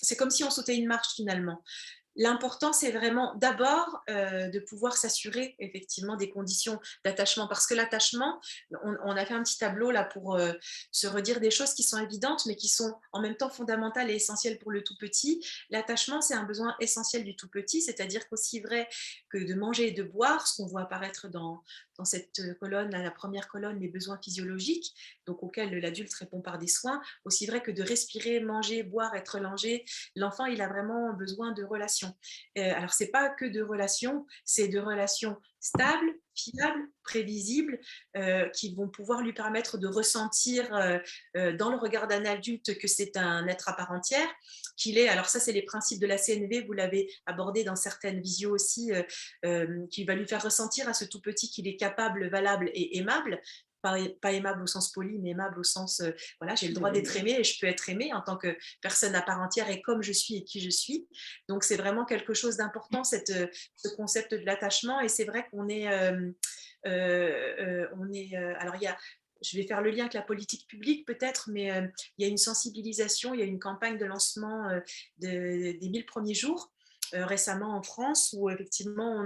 c'est comme si on sautait une marche finalement. L'important, c'est vraiment d'abord de pouvoir s'assurer effectivement des conditions d'attachement parce que l'attachement, on a fait un petit tableau là pour se redire des choses qui sont évidentes mais qui sont en même temps fondamentales et essentielles pour le tout petit. L'attachement, c'est un besoin essentiel du tout petit, c'est-à-dire qu'aussi vrai que de manger et de boire, ce qu'on voit apparaître dans cette colonne, la première colonne, les besoins physiologiques, donc auxquels l'adulte répond par des soins, aussi vrai que de respirer, manger, boire, être longé, l'enfant, il a vraiment besoin de relations. Alors, ce n'est pas que de relations, c'est de relations stables, fiables, prévisibles, qui vont pouvoir lui permettre de ressentir dans le regard d'un adulte que c'est un être à part entière, qu'il est, alors ça c'est les principes de la CNV, vous l'avez abordé dans certaines visios aussi, qui va lui faire ressentir à ce tout petit qu'il est capable, valable et aimable, pas aimable au sens poli, mais aimable au sens, voilà, j'ai le droit d'être aimé et je peux être aimé en tant que personne à part entière et comme je suis et qui je suis. Donc, c'est vraiment quelque chose d'important, ce concept de l'attachement. Et c'est vrai qu'on est, alors je vais faire le lien avec la politique publique peut-être, mais il y a une sensibilisation, il y a une campagne de lancement des 1000 premiers jours récemment en France, où effectivement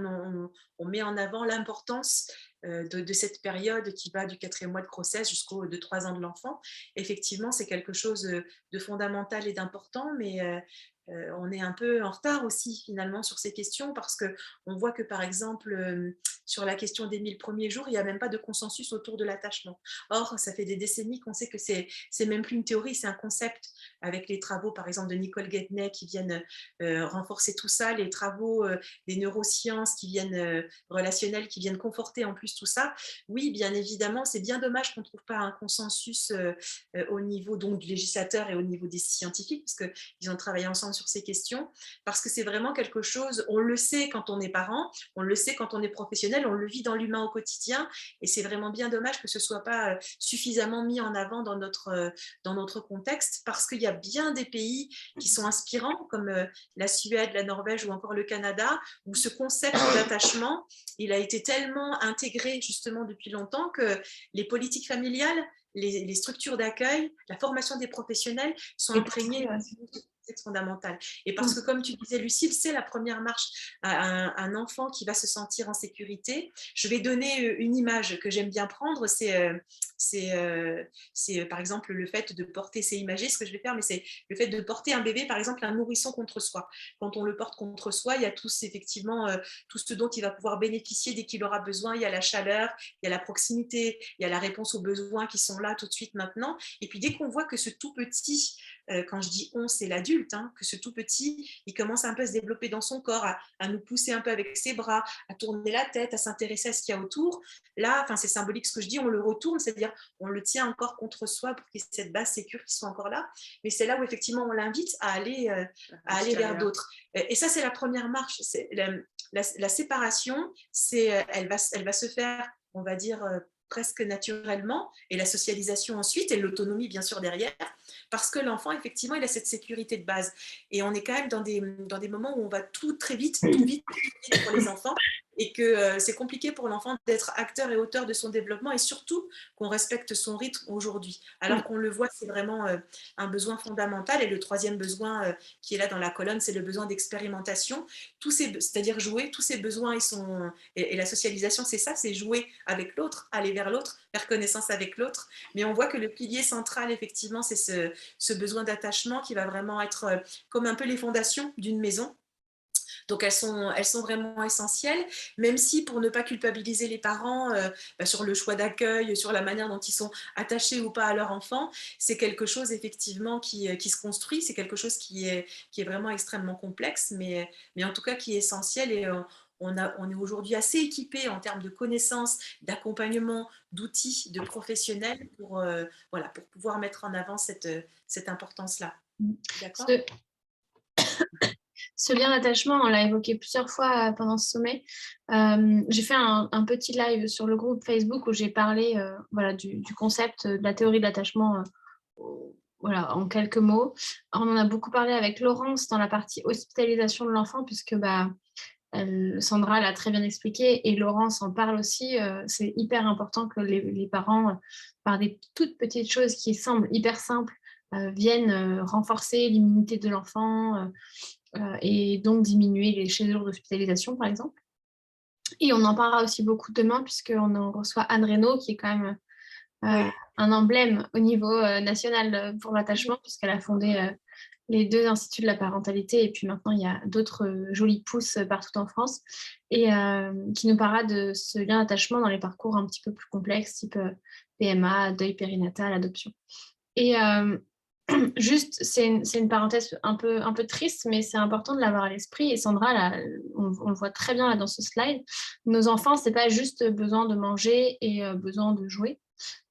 on met en avant l'importance de cette période qui va du 4e mois de grossesse jusqu'aux 2-3 ans de l'enfant. Effectivement, c'est quelque chose de fondamental et d'important, mais on est un peu en retard aussi finalement sur ces questions, parce qu'on voit que par exemple sur la question des 1000 premiers jours, il n'y a même pas de consensus autour de l'attachement. Or, ça fait des décennies qu'on sait que c'est même plus une théorie, c'est un concept, avec les travaux par exemple de Nicole Guetnet qui viennent renforcer tout ça, les travaux des neurosciences qui viennent relationnels, qui viennent conforter en plus tout ça. Oui, bien évidemment, c'est bien dommage qu'on ne trouve pas un consensus au niveau donc du législateur et au niveau des scientifiques, parce qu'ils ont travaillé ensemble sur ces questions, parce que c'est vraiment quelque chose, on le sait quand on est parent, on le sait quand on est professionnel, on le vit dans l'humain au quotidien, et c'est vraiment bien dommage que ce ne soit pas suffisamment mis en avant dans notre contexte, parce qu'il y a bien des pays qui sont inspirants, comme la Suède, la Norvège ou encore le Canada, où ce concept d'attachement, il a été tellement intégré justement depuis longtemps que les politiques familiales, les structures d'accueil, la formation des professionnels sont imprégnées c'est fondamental. Et parce que, comme tu disais, Lucille, c'est la première marche à un enfant qui va se sentir en sécurité. Je vais donner une image que j'aime bien prendre, c'est par exemple le fait de porter, c'est imagé ce que je vais faire, mais c'est le fait de porter un bébé, par exemple un nourrisson contre soi. Quand on le porte contre soi, il y a effectivement tout ce dont il va pouvoir bénéficier dès qu'il aura besoin. Il y a la chaleur, il y a la proximité, il y a la réponse aux besoins qui sont là tout de suite maintenant. Et puis dès qu'on voit que ce tout petit, quand je dis on, c'est l'adulte, hein, que ce tout petit, il commence un peu à se développer dans son corps, à nous pousser un peu avec ses bras, à tourner la tête, à s'intéresser à ce qu'il y a autour. Là, c'est symbolique ce que je dis, on le retourne, c'est-à-dire on le tient encore contre soi pour qu'il y ait cette base sécure qui soit encore là. Mais c'est là où effectivement on l'invite à aller vers d'autres. Et ça, c'est la première marche. C'est la séparation, elle va se faire, on va dire, presque naturellement, et la socialisation ensuite, et l'autonomie bien sûr derrière, parce que l'enfant, effectivement, il a cette sécurité de base. Et on est quand même dans des moments où on va tout très vite, tout vite pour les enfants, et que c'est compliqué pour l'enfant d'être acteur et auteur de son développement, et surtout qu'on respecte son rythme aujourd'hui. Alors qu'on le voit, c'est vraiment un besoin fondamental. Et le troisième besoin qui est là dans la colonne, c'est le besoin d'expérimentation. C'est-à-dire jouer, tous ces besoins, et la socialisation, c'est ça, c'est jouer avec l'autre, aller vers l'autre, faire connaissance avec l'autre. Mais on voit que le pilier central, effectivement, c'est ce besoin d'attachement qui va vraiment être comme un peu les fondations d'une maison. Donc, elles sont vraiment essentielles, même si, pour ne pas culpabiliser les parents sur le choix d'accueil, sur la manière dont ils sont attachés ou pas à leur enfant, c'est quelque chose effectivement qui se construit, c'est quelque chose qui est vraiment extrêmement complexe, mais en tout cas qui est essentiel. Et on est aujourd'hui assez équipé en termes de connaissances, d'accompagnement, d'outils, de professionnels pour pouvoir mettre en avant cette importance-là. D'accord ? Ce lien d'attachement, on l'a évoqué plusieurs fois pendant ce sommet. J'ai fait un petit live sur le groupe Facebook où j'ai parlé du concept de la théorie de l'attachement en quelques mots. On en a beaucoup parlé avec Laurence dans la partie hospitalisation de l'enfant, puisque Sandra l'a très bien expliqué et Laurence en parle aussi. C'est hyper important que les parents, par des toutes petites choses qui semblent hyper simples, viennent renforcer l'immunité de l'enfant et donc diminuer les jours d'hospitalisation, par exemple. Et on en parlera aussi beaucoup demain, puisqu'on en reçoit Anne Reynaud, qui est quand même un emblème au niveau national pour l'attachement, puisqu'elle a fondé les 2 instituts de la parentalité, et puis maintenant il y a d'autres jolies pousses partout en France, et qui nous parlera de ce lien d'attachement dans les parcours un petit peu plus complexes, type PMA, deuil périnatal, adoption. Et Juste, c'est une parenthèse un peu triste, mais c'est important de l'avoir à l'esprit. Et Sandra, là, on le voit très bien là, dans ce slide. Nos enfants, c'est pas juste besoin de manger et besoin de jouer.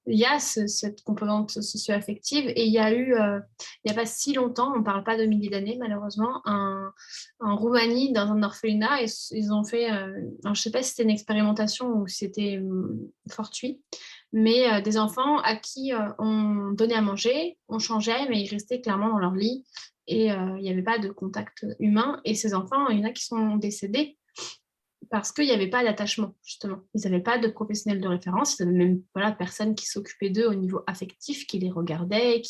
Il y a cette composante socio-affective et il y a eu, il n'y a pas si longtemps, on ne parle pas de milliers d'années malheureusement, en Roumanie, dans un orphelinat, ils ont fait, alors, je ne sais pas si c'était une expérimentation ou si c'était fortuit, mais des enfants à qui on donnait à manger, on changeait, mais ils restaient clairement dans leur lit et il n'y avait pas de contact humain. Et ces enfants, il y en a qui sont décédés parce qu'il n'y avait pas d'attachement, justement. Ils n'avaient pas de professionnels de référence, ils n'avaient même personne qui s'occupait d'eux au niveau affectif, qui les regardait,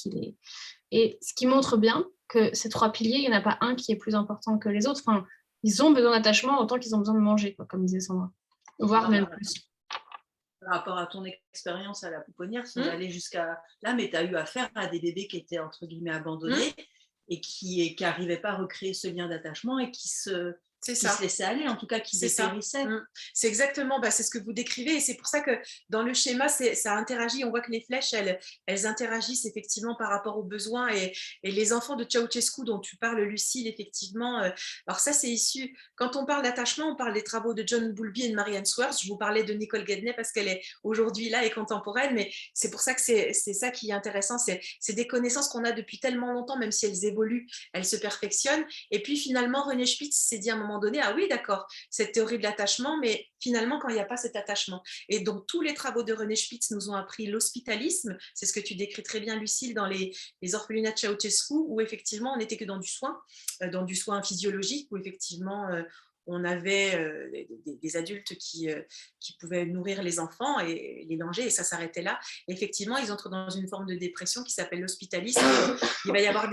Et ce qui montre bien que ces 3 piliers, il n'y en a pas un qui est plus important que les autres. Enfin, ils ont besoin d'attachement autant qu'ils ont besoin de manger, quoi, comme disait Sandra. Voire même plus. Par rapport à ton expérience à la pouponnière, sans aller jusqu'à là, mais tu as eu affaire à des bébés qui étaient entre guillemets abandonnés et qui n'arrivaient pas à recréer ce lien d'attachement et qui se laissaient aller, en tout cas qui dépérissaient. C'est exactement, c'est ce que vous décrivez et c'est pour ça que dans le schéma, ça interagit. On voit que les flèches, elles interagissent effectivement par rapport aux besoins et les enfants de Ceausescu dont tu parles, Lucille, effectivement. Alors ça, c'est issu, quand on parle d'attachement, on parle des travaux de John Bowlby et de Marianne Swartz. Je vous parlais de Nicole Gedney parce qu'elle est aujourd'hui là et contemporaine, mais c'est pour ça que c'est ça qui est intéressant. C'est des connaissances qu'on a depuis tellement longtemps, même si elles évoluent, elles se perfectionnent. Et puis finalement, René Spitz s'est dit à un moment donné, ah oui, d'accord, cette théorie de l'attachement, mais finalement, quand il n'y a pas cet attachement. Et donc, tous les travaux de René Spitz nous ont appris l'hospitalisme, c'est ce que tu décris très bien, Lucille, dans les orphelinats de Ceausescu, où effectivement, on n'était que dans du soin physiologique, où effectivement, on avait des adultes qui pouvaient nourrir les enfants et les langer, et ça s'arrêtait là. Et effectivement, ils entrent dans une forme de dépression qui s'appelle l'hospitalisme. Il va y avoir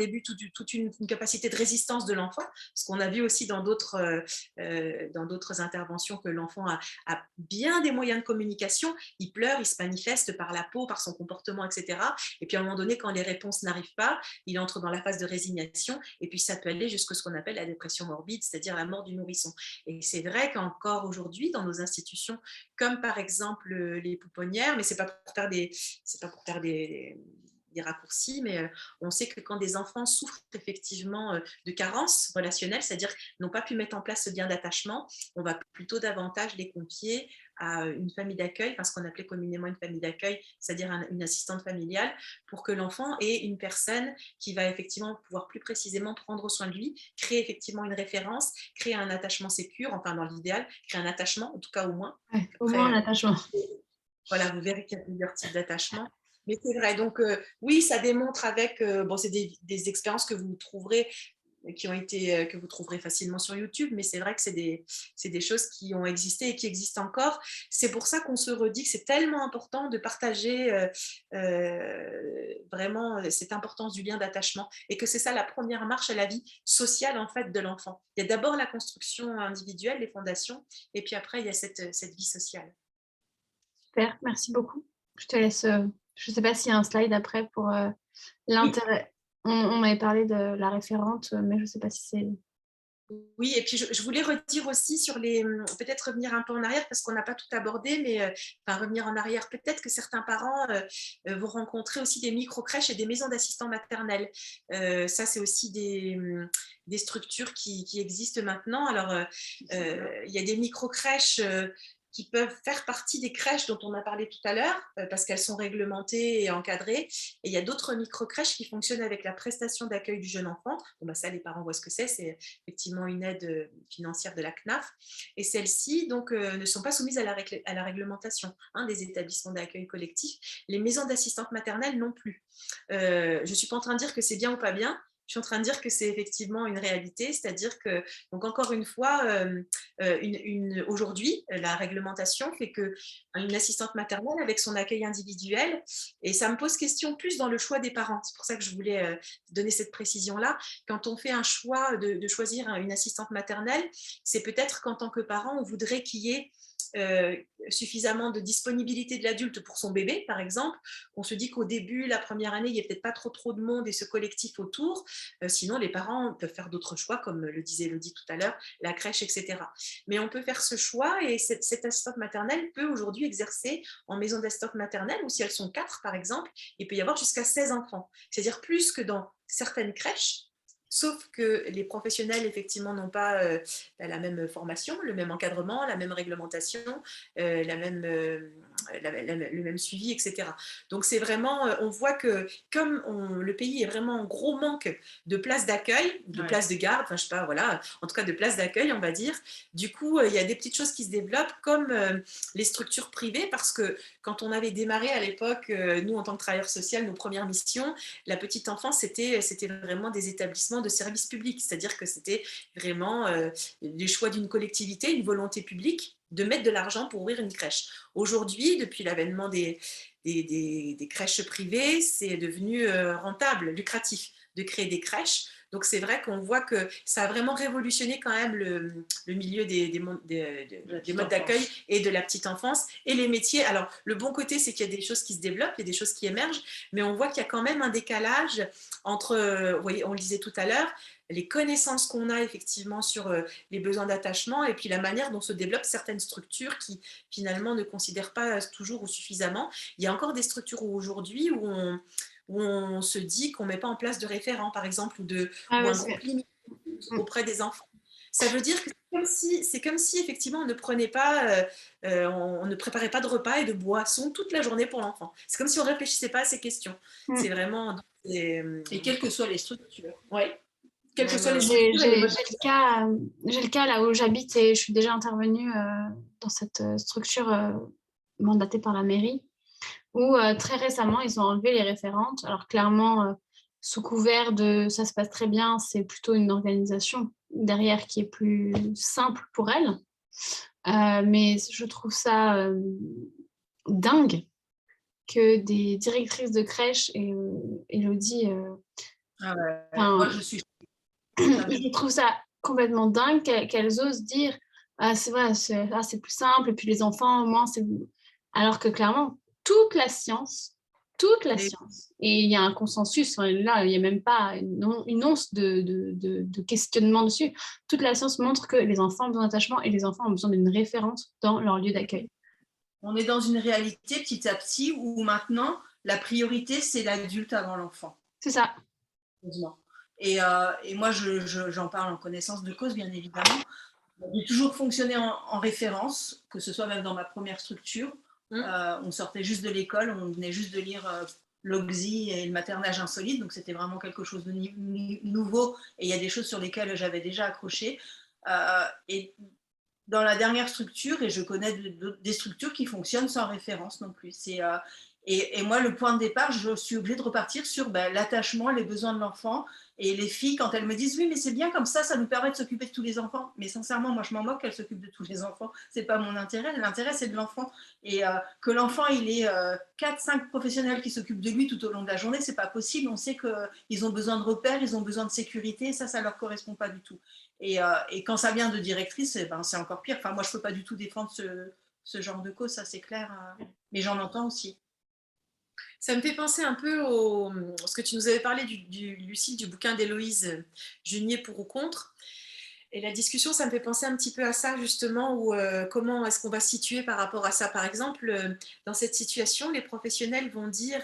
toute une capacité de résistance de l'enfant, ce qu'on a vu aussi dans d'autres interventions, que l'enfant a bien des moyens de communication. Il pleure, il se manifeste par la peau, par son comportement, etc. Et puis à un moment donné, quand les réponses n'arrivent pas, il entre dans la phase de résignation, et puis ça peut aller jusqu'à ce qu'on appelle la dépression morbide, c'est-à-dire la mort du nourrisson. Et c'est vrai qu'encore aujourd'hui, dans nos institutions, comme par exemple les pouponnières, mais c'est pas pour faire des raccourcis, mais on sait que quand des enfants souffrent effectivement de carences relationnelles, c'est-à-dire n'ont pas pu mettre en place ce lien d'attachement, on va plutôt davantage les confier à une famille d'accueil, ce qu'on appelait communément une famille d'accueil, c'est-à-dire une assistante familiale, pour que l'enfant ait une personne qui va effectivement pouvoir plus précisément prendre soin de lui, créer effectivement une référence, créer un attachement sécure, enfin dans l'idéal, créer un attachement, en tout cas au moins. Ouais, au moins un attachement. Voilà, vous verrez qu'il y a plusieurs types d'attachement. Mais c'est vrai, donc oui, ça démontre avec, c'est des expériences que vous trouverez, que vous trouverez facilement sur YouTube, mais c'est vrai que c'est des choses qui ont existé et qui existent encore. C'est pour ça qu'on se redit que c'est tellement important de partager vraiment cette importance du lien d'attachement, et que c'est ça la première marche à la vie sociale en fait de l'enfant. Il y a d'abord la construction individuelle, les fondations, et puis après il y a cette vie sociale. Super, merci beaucoup. Je te laisse, je ne sais pas s'il y a un slide après pour l'intérêt. On avait parlé de la référente, mais je ne sais pas si c'est... Oui, et puis je voulais redire aussi sur peut-être revenir un peu en arrière, parce qu'on n'a pas tout abordé, mais revenir en arrière, peut-être que certains parents vont rencontrer aussi des micro-crèches et des maisons d'assistants maternels. Ça, c'est aussi des structures qui existent maintenant. Alors, il y a des micro-crèches qui peuvent faire partie des crèches dont on a parlé tout à l'heure, parce qu'elles sont réglementées et encadrées. Et il y a d'autres micro-crèches qui fonctionnent avec la prestation d'accueil du jeune enfant. Bon, ça, les parents voient ce que c'est effectivement une aide financière de la CNAF. Et celles-ci donc, ne sont pas soumises à la réglementation des établissements d'accueil collectif. Les maisons d'assistantes maternelles non plus. Je ne suis pas en train de dire que c'est bien ou pas bien. Je suis en train de dire que c'est effectivement une réalité, c'est-à-dire que, donc encore une fois, aujourd'hui, la réglementation fait qu'une assistante maternelle avec son accueil individuel, et ça me pose question plus dans le choix des parents, c'est pour ça que je voulais donner cette précision-là, quand on fait un choix de choisir une assistante maternelle, c'est peut-être qu'en tant que parent, on voudrait qu'il y ait suffisamment de disponibilité de l'adulte pour son bébé, par exemple. On se dit qu'au début, la première année, il n'y a peut-être pas trop de monde et ce collectif autour. Sinon, les parents peuvent faire d'autres choix, comme le disait Elodie tout à l'heure, la crèche, etc. Mais on peut faire ce choix et cette assistante maternelle peut aujourd'hui exercer en maison d'assistante maternelle, ou si elles sont 4, par exemple, il peut y avoir jusqu'à 16 enfants. C'est-à-dire plus que dans certaines crèches, sauf que les professionnels, effectivement, n'ont pas la même formation, le même encadrement, la même réglementation, le même suivi, etc. Donc, c'est vraiment, on voit que comme le pays est vraiment en gros manque de places d'accueil, de places de garde, enfin, je sais pas, voilà, en tout cas de places d'accueil, on va dire. Du coup, il y a des petites choses qui se développent, comme les structures privées, parce que quand on avait démarré à l'époque, nous, en tant que travailleurs sociaux, nos premières missions, la petite enfance, c'était vraiment des établissements de services publics, c'est-à-dire que c'était vraiment les choix d'une collectivité, une volonté publique de mettre de l'argent pour ouvrir une crèche. Aujourd'hui, depuis l'avènement des crèches privées, c'est devenu rentable, lucratif de créer des crèches. Donc, c'est vrai qu'on voit que ça a vraiment révolutionné quand même le milieu des modes d'accueil et de la petite enfance et les métiers. Alors, le bon côté, c'est qu'il y a des choses qui se développent, il y a des choses qui émergent, mais on voit qu'il y a quand même un décalage entre, vous voyez, on le disait tout à l'heure, les connaissances qu'on a effectivement sur les besoins d'attachement et puis la manière dont se développent certaines structures qui finalement ne considèrent pas toujours ou suffisamment. Il y a encore des structures aujourd'hui où on se dit qu'on ne met pas en place de référent, par exemple, ou un groupe limité auprès des enfants. Ça veut dire que c'est comme si effectivement on ne prenait pas, on ne préparait pas de repas et de boissons toute la journée pour l'enfant. C'est comme si on ne réfléchissait pas à ces questions. C'est vraiment... Et quelles que soient les structures. Oui. Quelles que soient les J'ai le cas là où j'habite et je suis déjà intervenue dans cette structure mandatée par la mairie, où très récemment, ils ont enlevé les référentes. Alors clairement, sous couvert de ça se passe très bien, c'est plutôt une organisation derrière qui est plus simple pour elles. Mais je trouve ça dingue que des directrices de crèche, et Elodie... moi, je suis... je trouve ça complètement dingue qu'elles osent dire c'est vrai, c'est plus simple, et puis les enfants, au moins, c'est... Alors que clairement, toute la science, et il y a un consensus, là, il n'y a même pas une once de questionnement dessus, toute la science montre que les enfants ont besoin d'attachement et les enfants ont besoin d'une référente dans leur lieu d'accueil. On est dans une réalité petit à petit où maintenant, la priorité, c'est l'adulte avant l'enfant. C'est ça. Et moi, j'en parle en connaissance de cause, bien évidemment. J'ai toujours fonctionné en référence, que ce soit même dans ma première structure. On sortait juste de l'école, on venait juste de lire l'OGSI et le maternage insolite, donc c'était vraiment quelque chose de nouveau, et il y a des choses sur lesquelles j'avais déjà accroché. Et dans la dernière structure, et je connais des structures qui fonctionnent sans référence non plus. Et moi, le point de départ, je suis obligée de repartir sur l'attachement, les besoins de l'enfant. Et les filles, quand elles me disent « oui, mais c'est bien comme ça nous permet de s'occuper de tous les enfants ». Mais sincèrement, moi, je m'en moque qu'elles s'occupent de tous les enfants. Ce n'est pas mon intérêt. L'intérêt, c'est de l'enfant. Et que l'enfant, il ait 4-5 professionnels qui s'occupent de lui tout au long de la journée, ce n'est pas possible. On sait qu'ils ont besoin de repères, ils ont besoin de sécurité. Ça ne leur correspond pas du tout. Et quand ça vient de directrice, c'est encore pire. Enfin, moi, je ne peux pas du tout défendre ce genre de cause, ça c'est clair. Mais j'en entends aussi. Ça me fait penser un peu ce que tu nous avais parlé, Lucille, du bouquin d'Héloïse Junier, Pour ou contre. Et la discussion, ça me fait penser un petit peu à ça, justement, où comment est-ce qu'on va se situer par rapport à ça. Par exemple, dans cette situation, les professionnels vont dire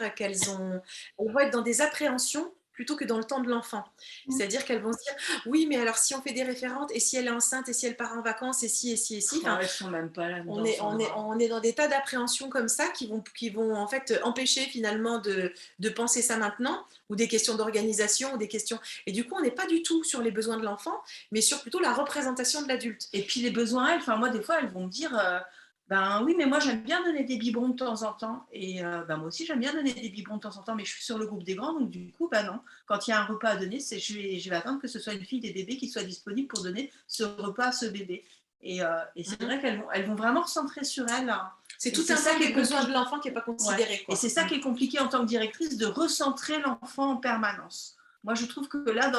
on va être dans des appréhensions plutôt que dans le temps de l'enfant. C'est-à-dire qu'elles vont se dire, oui, mais alors si on fait des référentes, et si elle est enceinte, et si elle part en vacances, et si, Enfin, elles sont même pas là. On est dans des tas d'appréhensions comme ça qui vont en fait empêcher finalement de penser ça maintenant, ou des questions d'organisation, ou des questions... Et du coup, on n'est pas du tout sur les besoins de l'enfant, mais sur plutôt la représentation de l'adulte. Et puis les besoins, moi, des fois, elles vont me dire... oui, mais moi j'aime bien donner des biberons de temps en temps. Et moi aussi j'aime bien donner des biberons de temps en temps, mais je suis sur le groupe des grands, donc du coup, non. Quand il y a un repas à donner, je vais attendre que ce soit une fille des bébés qui soit disponible pour donner ce repas à ce bébé. Et c'est vrai qu'elles vont vraiment recentrer sur elles. C'est tout un tas des besoins de l'enfant qui n'est pas considéré. Ouais. Et c'est ça qui est compliqué en tant que directrice, de recentrer l'enfant en permanence. Moi, je trouve que là,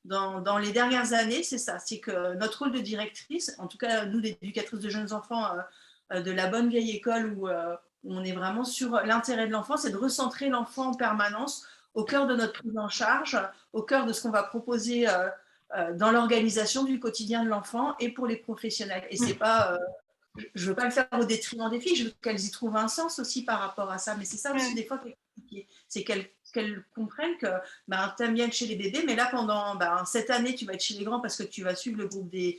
dans les dernières années, c'est ça. C'est que notre rôle de directrice, en tout cas, nous, l'éducatrice de jeunes enfants, de la bonne vieille école où on est vraiment sur l'intérêt de l'enfant, c'est de recentrer l'enfant en permanence au cœur de notre prise en charge, au cœur de ce qu'on va proposer dans l'organisation du quotidien de l'enfant et pour les professionnels. Et c'est pas, je veux pas le faire au détriment des filles, je veux qu'elles y trouvent un sens aussi par rapport à ça. Mais c'est ça aussi des fois qui est compliqué, c'est qu'elles comprennent que tu aimes bien être chez les bébés, mais là pendant cette année tu vas être chez les grands parce que tu vas suivre le groupe des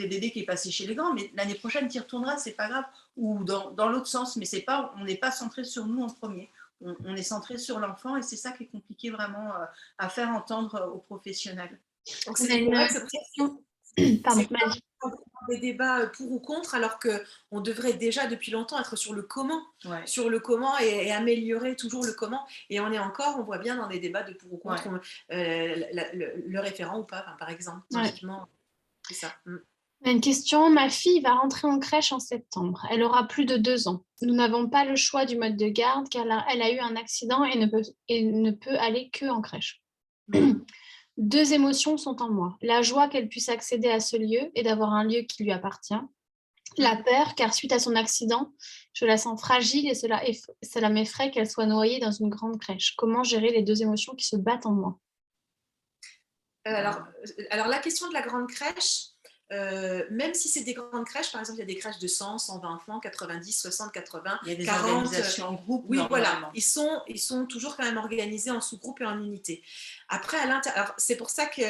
bébés qui est passé chez les grands, mais l'année prochaine tu y retourneras, c'est pas grave, ou dans l'autre sens, mais c'est pas, on n'est pas centré sur nous en premier, on est centré sur l'enfant et c'est ça qui est compliqué vraiment à faire entendre aux professionnels. Donc c'est vrai que Pardon, des débats pour ou contre, alors qu'on devrait déjà depuis longtemps être sur le comment, et améliorer toujours le comment. Et on voit bien dans des débats de pour ou contre le référent ou pas, par exemple. Typiquement, c'est ça. Une question, ma fille va rentrer en crèche en septembre. Elle aura plus de 2 ans. Nous n'avons pas le choix du mode de garde car elle a eu un accident et ne peut aller que en crèche. 2 émotions sont en moi. La joie qu'elle puisse accéder à ce lieu et d'avoir un lieu qui lui appartient. La peur, car suite à son accident, je la sens fragile et cela m'effraie qu'elle soit noyée dans une grande crèche. Comment gérer les 2 émotions qui se battent en moi? Alors, la question de la grande crèche, même si c'est des grandes crèches, par exemple, il y a des crèches de 100, 120 enfants, 90, 60, 80, il y a des 40, organisations en groupe. Oui, voilà, ils sont toujours quand même organisés en sous-groupe et en unité. Après, alors c'est pour ça qu'il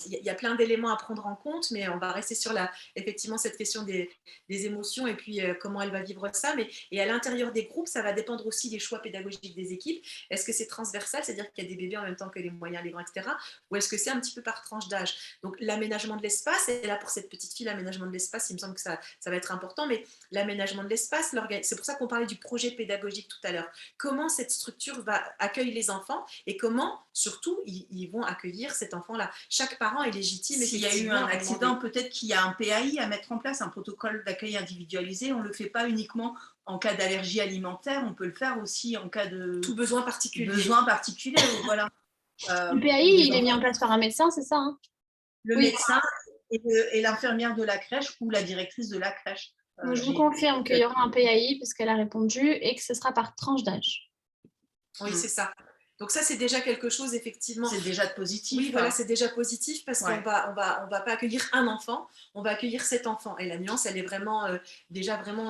y a plein d'éléments à prendre en compte, mais on va rester sur effectivement cette question des émotions et puis comment elle va vivre ça. Et à l'intérieur des groupes, ça va dépendre aussi des choix pédagogiques des équipes. Est-ce que c'est transversal, c'est-à-dire qu'il y a des bébés en même temps que les moyens, les grands, etc. Ou est-ce que c'est un petit peu par tranche d'âge? Donc l'aménagement de l'espace, et là pour cette petite fille, l'aménagement de l'espace, il me semble que ça va être important, mais l'aménagement de l'espace, c'est pour ça qu'on parlait du projet pédagogique tout à l'heure. Comment cette structure va accueillir les enfants et comment, surtout, ils vont accueillir cet enfant-là. Chaque parent est légitime. S'il y a eu un accident, peut-être qu'il y a un PAI à mettre en place, un protocole d'accueil individualisé. On ne le fait pas uniquement en cas d'allergie alimentaire, on peut le faire aussi en cas de tout besoin particulier. Voilà. Le PAI, il est mis en place par un médecin, c'est ça, hein? Le médecin et l'infirmière de la crèche ou la directrice de la crèche. Je vous confirme qu'il y aura un PAI parce qu'elle a répondu et que ce sera par tranche d'âge. Oui, c'est ça. Donc ça, c'est déjà quelque chose, effectivement. C'est déjà positif. Oui, voilà, c'est déjà positif parce qu'on va pas accueillir un enfant, on va accueillir 7 enfants. Et la nuance, elle est vraiment,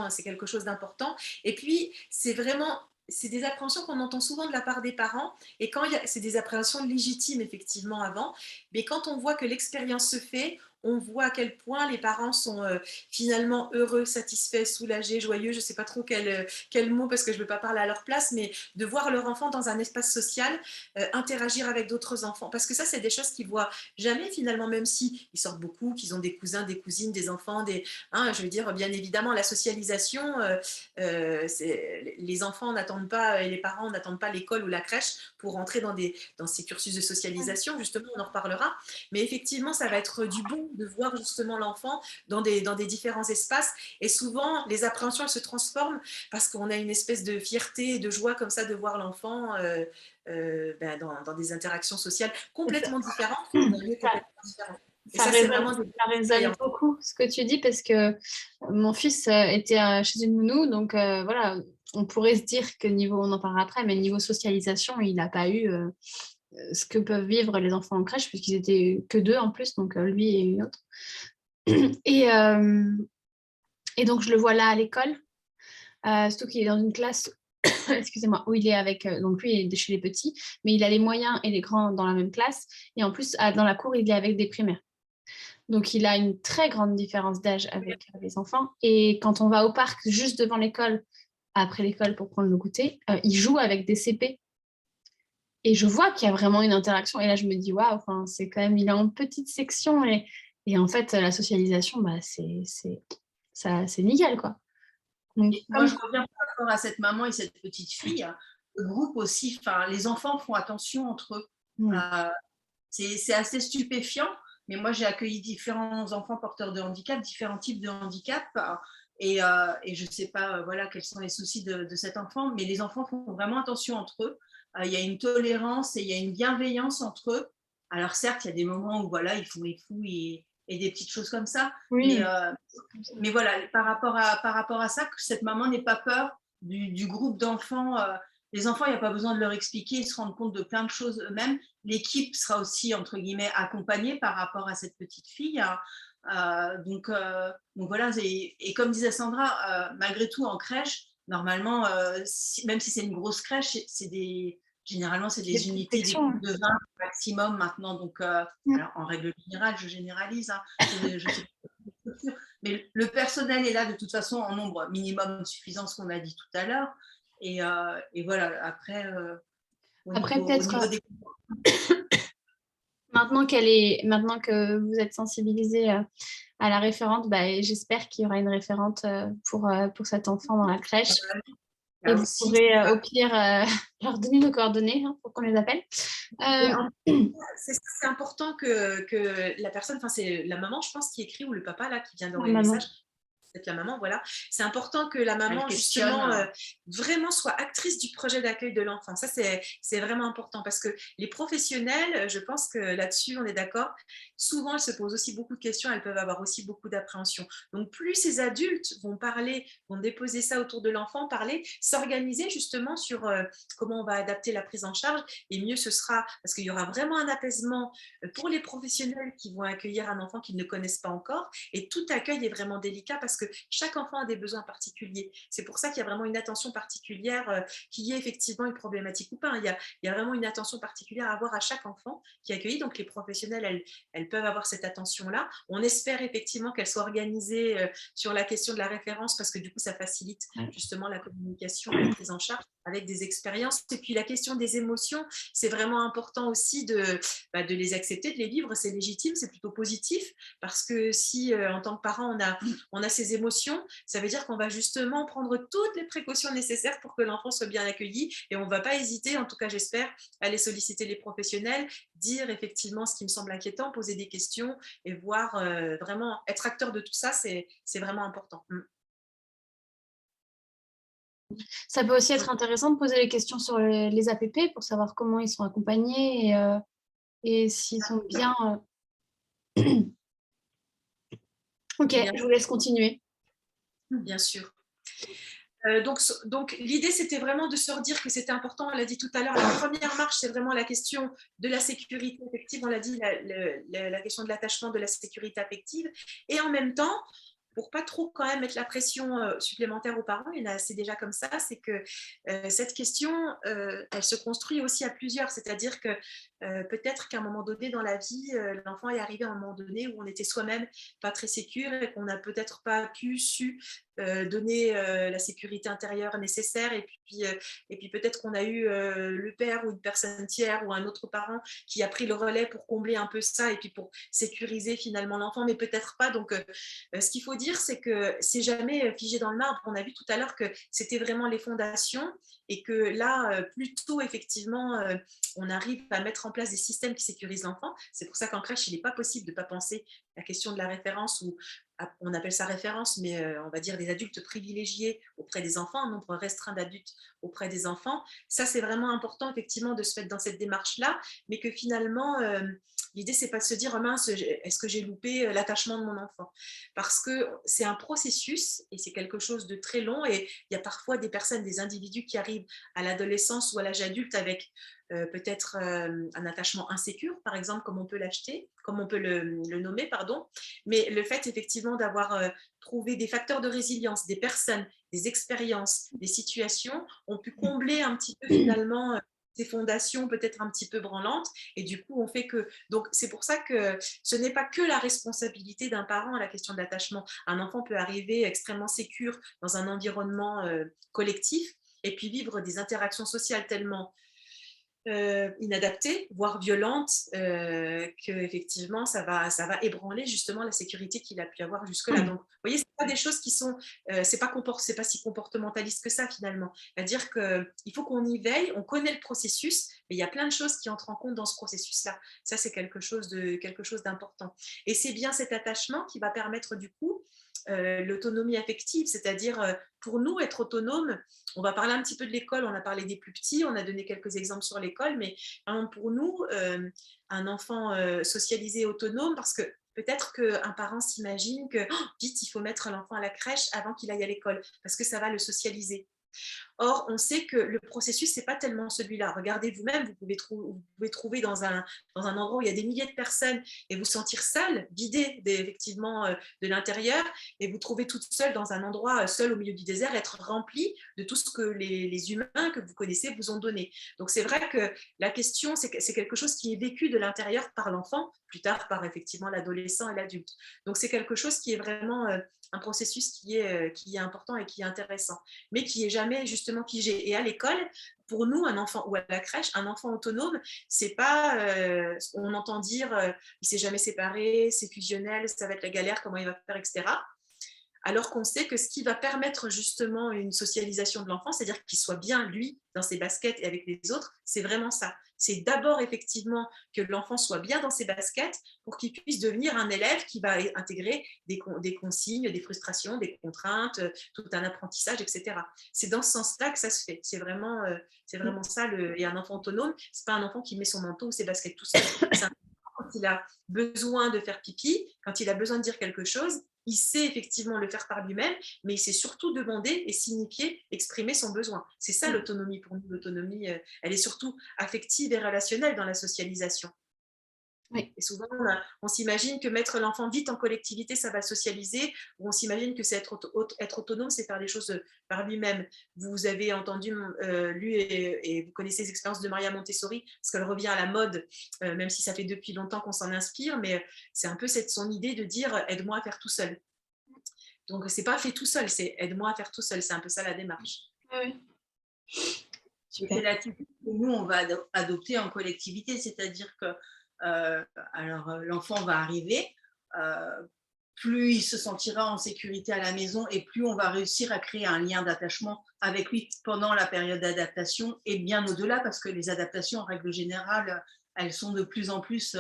c'est quelque chose d'important. Et puis, c'est des appréhensions qu'on entend souvent de la part des parents. Et c'est des appréhensions légitimes, effectivement, avant. Mais quand on voit que l'expérience se fait, on voit à quel point les parents sont finalement heureux, satisfaits, soulagés, joyeux, je ne sais pas trop quel mot parce que je ne veux pas parler à leur place, mais de voir leur enfant dans un espace social, interagir avec d'autres enfants. Parce que ça, c'est des choses qu'ils ne voient jamais finalement, même si ils sortent beaucoup, qu'ils ont des cousins, des cousines, des enfants, je veux dire, bien évidemment, la socialisation, les enfants n'attendent pas, et les parents n'attendent pas l'école ou la crèche pour entrer dans ces cursus de socialisation, justement, on en reparlera. Mais effectivement, ça va être du bon de voir justement l'enfant dans des différents espaces. Et souvent, les appréhensions, elles se transforment parce qu'on a une espèce de fierté et de joie comme ça de voir l'enfant dans des interactions sociales complètement différentes. Ça résonne beaucoup ce que tu dis parce que mon fils était chez une nounou, donc voilà, on pourrait se dire que on en parlera après, mais niveau socialisation, il n'a pas eu ce que peuvent vivre les enfants en crèche, puisqu'ils étaient que 2 en plus, donc lui et une autre. Et donc, je le vois là à l'école, surtout qu'il est dans une classe, excusez-moi, où il est avec, donc lui, il est chez les petits, mais il a les moyens et les grands dans la même classe, et en plus, dans la cour, il est avec des primaires. Donc, il a une très grande différence d'âge avec les enfants, et quand on va au parc juste devant l'école, après l'école pour prendre le goûter, il joue avec des CP. Et je vois qu'il y a vraiment une interaction. Et là, je me dis, waouh, enfin, c'est quand même, il est en petite section. Et en fait, la socialisation, c'est nickel, quoi. Donc, moi, je reviens par rapport à cette maman et cette petite fille. Le groupe aussi, les enfants font attention entre eux. C'est assez stupéfiant. Mais moi, j'ai accueilli différents enfants porteurs de handicap, différents types de handicap. Et je ne sais pas quels sont les soucis de cet enfant, mais les enfants font vraiment attention entre eux. Il y a une tolérance et il y a une bienveillance entre eux. Alors certes, il y a des moments où ils font les fous et et des petites choses comme ça. Oui. Mais voilà, par rapport à ça, que cette maman n'ait pas peur du groupe d'enfants. Les enfants, il n'y a pas besoin de leur expliquer, ils se rendent compte de plein de choses eux-mêmes. L'équipe sera aussi, entre guillemets, accompagnée par rapport à cette petite fille. Donc voilà, et comme disait Sandra, malgré tout, en crèche, normalement, même si c'est une grosse crèche, généralement, c'est des unités d'équipe de 20 maximum maintenant. Donc, alors, en règle générale, je généralise, hein, je sais pas, mais le personnel est là de toute façon en nombre minimum suffisant, ce qu'on a dit tout à l'heure. Et voilà, après, peut-être maintenant que vous êtes sensibilisés à la référente, j'espère qu'il y aura une référente pour cet enfant dans la crèche. Et vous pourrez au pire leur donner nos coordonnées pour qu'on les appelle. C'est important que la personne, enfin c'est la maman, je pense, qui écrit, ou le papa là qui vient d'envoyer le message. Peut-être la maman, voilà. C'est important que la maman, justement, vraiment soit actrice du projet d'accueil de l'enfant. Ça, c'est vraiment important parce que les professionnels, je pense que là-dessus, on est d'accord, souvent, elles se posent aussi beaucoup de questions, elles peuvent avoir aussi beaucoup d'appréhension. Donc, plus ces adultes vont parler, vont déposer ça autour de l'enfant, parler, s'organiser justement sur comment on va adapter la prise en charge, et mieux ce sera, parce qu'il y aura vraiment un apaisement pour les professionnels qui vont accueillir un enfant qu'ils ne connaissent pas encore, et tout accueil est vraiment délicat parce que chaque enfant a des besoins particuliers. C'est pour ça qu'il y a vraiment une attention particulière, qu'il y ait effectivement une problématique ou pas. Il y a vraiment une attention particulière à avoir à chaque enfant qui est accueilli. Donc les professionnels, elles peuvent avoir cette attention-là. On espère effectivement qu'elle soit organisée sur la question de la référence, parce que du coup, ça facilite justement la communication, la prise en charge avec des expériences. Et puis la question des émotions, c'est vraiment important aussi de les accepter, de les vivre. C'est légitime, c'est plutôt positif, parce que si en tant que parent, on a ces émotions, ça veut dire qu'on va justement prendre toutes les précautions nécessaires pour que l'enfant soit bien accueilli, et on ne va pas hésiter, en tout cas j'espère, à aller solliciter les professionnels, dire effectivement ce qui me semble inquiétant, poser des questions et voir vraiment être acteur de tout ça, c'est vraiment important. Ça peut aussi être intéressant de poser les questions sur les APP pour savoir comment ils sont accompagnés et s'ils sont bien. Ok, je vous laisse continuer. Bien sûr. Donc l'idée, c'était vraiment de se redire que c'était important. On l'a dit tout à l'heure, la première marche, c'est vraiment la question de la sécurité affective. On l'a dit, la question de l'attachement, de la sécurité affective. Et en même temps, pour pas trop quand même mettre la pression supplémentaire aux parents, il y en a assez déjà comme ça, c'est que cette question, elle se construit aussi à plusieurs. C'est-à-dire que peut-être qu'à un moment donné dans la vie, l'enfant est arrivé à un moment donné où on était soi-même pas très sécure et qu'on n'a peut-être pas su donner la sécurité intérieure nécessaire, et puis peut-être qu'on a eu le père ou une personne tiers ou un autre parent qui a pris le relais pour combler un peu ça et puis pour sécuriser finalement l'enfant, mais peut-être pas. Donc ce qu'il faut dire, c'est que c'est jamais figé dans le marbre. On a vu tout à l'heure que c'était vraiment les fondations, et que là, plus tôt, effectivement, on arrive à mettre en place des systèmes qui sécurisent l'enfant. C'est pour ça qu'en crèche, il n'est pas possible de ne pas penser la question de la référence, ou on appelle ça référence, mais on va dire des adultes privilégiés auprès des enfants, un nombre restreint d'adultes auprès des enfants. Ça, c'est vraiment important, effectivement, de se mettre dans cette démarche-là, mais que finalement, l'idée, c'est pas de se dire, oh mince, est-ce que j'ai loupé l'attachement de mon enfant? Parce que c'est un processus et c'est quelque chose de très long, et il y a parfois des personnes, des individus qui arrivent à l'adolescence ou à l'âge adulte avec peut-être un attachement insécure, par exemple, comme on peut le nommer, pardon. Mais le fait, effectivement, d'avoir trouvé des facteurs de résilience, des personnes, des expériences, des situations, ont pu combler un petit peu finalement ces fondations peut-être un petit peu branlantes, et du coup on fait que, donc c'est pour ça que ce n'est pas que la responsabilité d'un parent à la question de l'attachement. Un enfant peut arriver extrêmement sécure dans un environnement collectif et puis vivre des interactions sociales tellement inadaptée, voire violente, que effectivement ça va ébranler justement la sécurité qu'il a pu avoir jusque-là. Donc, vous voyez, c'est pas des choses qui sont, c'est pas si comportementaliste que ça finalement. C'est-à-dire qu'il faut qu'on y veille, on connaît le processus, mais il y a plein de choses qui entrent en compte dans ce processus-là. Ça, c'est quelque chose d'important. Et c'est bien cet attachement qui va permettre du coup l'autonomie affective, c'est-à-dire pour nous, être autonome. On va parler un petit peu de l'école, on a parlé des plus petits, on a donné quelques exemples sur l'école, mais pour nous, un enfant socialisé autonome, parce que peut-être qu'un parent s'imagine que vite, il faut mettre l'enfant à la crèche avant qu'il aille à l'école, parce que ça va le socialiser. Or, on sait que le processus, c'est pas tellement celui-là. Regardez vous-même, vous pouvez trouver dans un endroit où il y a des milliers de personnes et vous sentir seul, vidé effectivement de l'intérieur, et vous trouver toute seule dans un endroit seul au milieu du désert, être rempli de tout ce que les humains que vous connaissez vous ont donné. Donc, c'est vrai que la question, c'est quelque chose qui est vécu de l'intérieur par l'enfant, plus tard par effectivement l'adolescent et l'adulte. Donc, c'est quelque chose qui est vraiment un processus qui est important et qui est intéressant, mais qui est jamais justement figé. Et à l'école, pour nous, un enfant, ou à la crèche, un enfant autonome, c'est pas, on entend dire, il s'est jamais séparé, c'est fusionnel, ça va être la galère, comment il va faire, etc. Alors qu'on sait que ce qui va permettre justement une socialisation de l'enfant, c'est-à-dire qu'il soit bien, lui, dans ses baskets et avec les autres, c'est vraiment ça. C'est d'abord effectivement que l'enfant soit bien dans ses baskets pour qu'il puisse devenir un élève qui va intégrer des consignes, des frustrations, des contraintes, tout un apprentissage, etc. C'est dans ce sens-là que ça se fait. C'est vraiment ça. Et un enfant autonome, c'est pas un enfant qui met son manteau ou ses baskets tout seul. C'est un enfant quand il a besoin de faire pipi, quand il a besoin de dire quelque chose, il sait effectivement le faire par lui-même, mais il sait surtout demander et signifier, exprimer son besoin. C'est ça l'autonomie pour nous. L'autonomie, elle est surtout affective et relationnelle dans la socialisation. Oui. Et souvent, on s'imagine que mettre l'enfant vite en collectivité, ça va socialiser, ou on s'imagine que c'est être autonome, c'est faire les choses par lui-même. Vous avez entendu, lu et vous connaissez les expériences de Maria Montessori, parce qu'elle revient à la mode, même si ça fait depuis longtemps qu'on s'en inspire, mais c'est un peu son idée de dire « aide-moi à faire tout seul ». Donc, c'est pas fait tout seul, c'est « aide-moi à faire tout seul », c'est un peu ça la démarche. Oui. C'est l'attitude que nous, on va adopter en collectivité, c'est-à-dire que l'enfant va arriver, plus il se sentira en sécurité à la maison et plus on va réussir à créer un lien d'attachement avec lui pendant la période d'adaptation et bien au-delà, parce que les adaptations, en règle générale, elles sont de plus en plus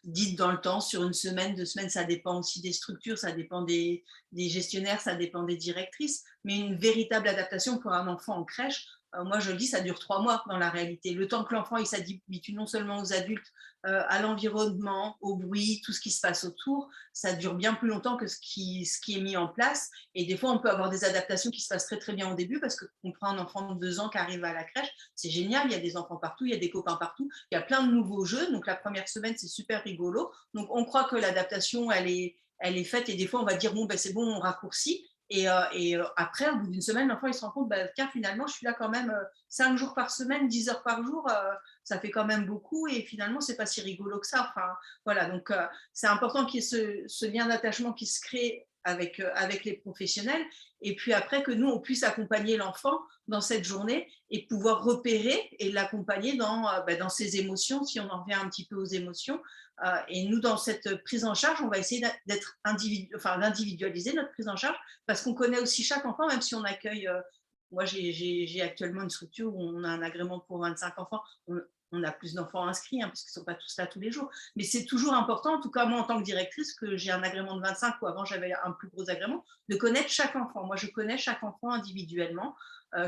dites dans le temps, sur une semaine, 2 semaines, ça dépend aussi des structures, ça dépend des gestionnaires, ça dépend des directrices, mais une véritable adaptation pour un enfant en crèche, moi je le dis, ça dure 3 mois dans la réalité. Le temps que l'enfant s'habitue non seulement aux adultes, à l'environnement, au bruit, tout ce qui se passe autour, ça dure bien plus longtemps que ce qui est mis en place. Et des fois, on peut avoir des adaptations qui se passent très très bien au début, parce qu'on prend un enfant de 2 ans qui arrive à la crèche, c'est génial, il y a des enfants partout, il y a des copains partout, il y a plein de nouveaux jeux. Donc la première semaine, c'est super rigolo. Donc on croit que l'adaptation, elle est faite, et des fois, on va dire, bon, ben, c'est bon, on raccourcit. Et après, au bout d'une semaine, l'enfant il se rend compte, tiens, finalement, je suis là quand même 5 jours par semaine, 10 heures par jour, ça fait quand même beaucoup, et finalement, c'est pas si rigolo que ça. Enfin, voilà, donc c'est important qu'il y ait ce lien d'attachement qui se crée avec les professionnels, et puis après que nous, on puisse accompagner l'enfant dans cette journée et pouvoir repérer et l'accompagner dans ses émotions, si on en revient un petit peu aux émotions. Et nous, dans cette prise en charge, on va essayer d'individualiser notre prise en charge, parce qu'on connaît aussi chaque enfant, même si on accueille… moi, j'ai actuellement une structure où on a un agrément pour 25 enfants. On a plus d'enfants inscrits, parce qu'ils ne sont pas tous là tous les jours. Mais c'est toujours important, en tout cas moi en tant que directrice, que j'ai un agrément de 25, ou avant j'avais un plus gros agrément, de connaître chaque enfant. Moi, je connais chaque enfant individuellement.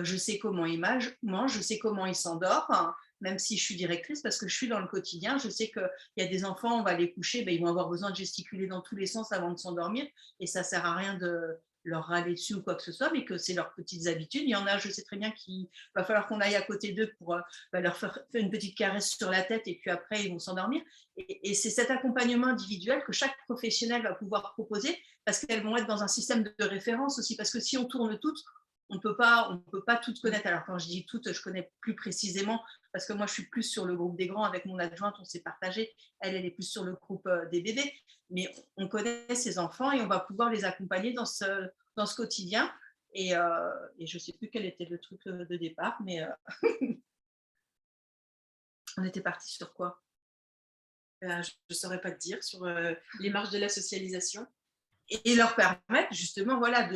Je sais comment il mange, je sais comment il s'endort, même si je suis directrice, parce que je suis dans le quotidien. Je sais qu'il y a des enfants, on va les coucher, ils vont avoir besoin de gesticuler dans tous les sens avant de s'endormir, et ça ne sert à rien de leur râler dessus ou quoi que ce soit, mais que c'est leurs petites habitudes. Il y en a, je sais très bien qu'il va falloir qu'on aille à côté d'eux pour leur faire une petite caresse sur la tête, et puis après, ils vont s'endormir. Et c'est cet accompagnement individuel que chaque professionnel va pouvoir proposer, parce qu'elles vont être dans un système de référence aussi, parce que si on tourne toutes, on ne peut pas toutes connaître. Alors, quand je dis toutes, je connais plus précisément, parce que moi, je suis plus sur le groupe des grands avec mon adjointe, on s'est partagé. Elle est plus sur le groupe des bébés. Mais on connaît ces enfants et on va pouvoir les accompagner dans ce quotidien. Et je ne sais plus quel était le truc de départ, mais on était parti sur quoi? Je ne saurais pas te dire, sur les marges de la socialisation. Et leur permettre justement, voilà,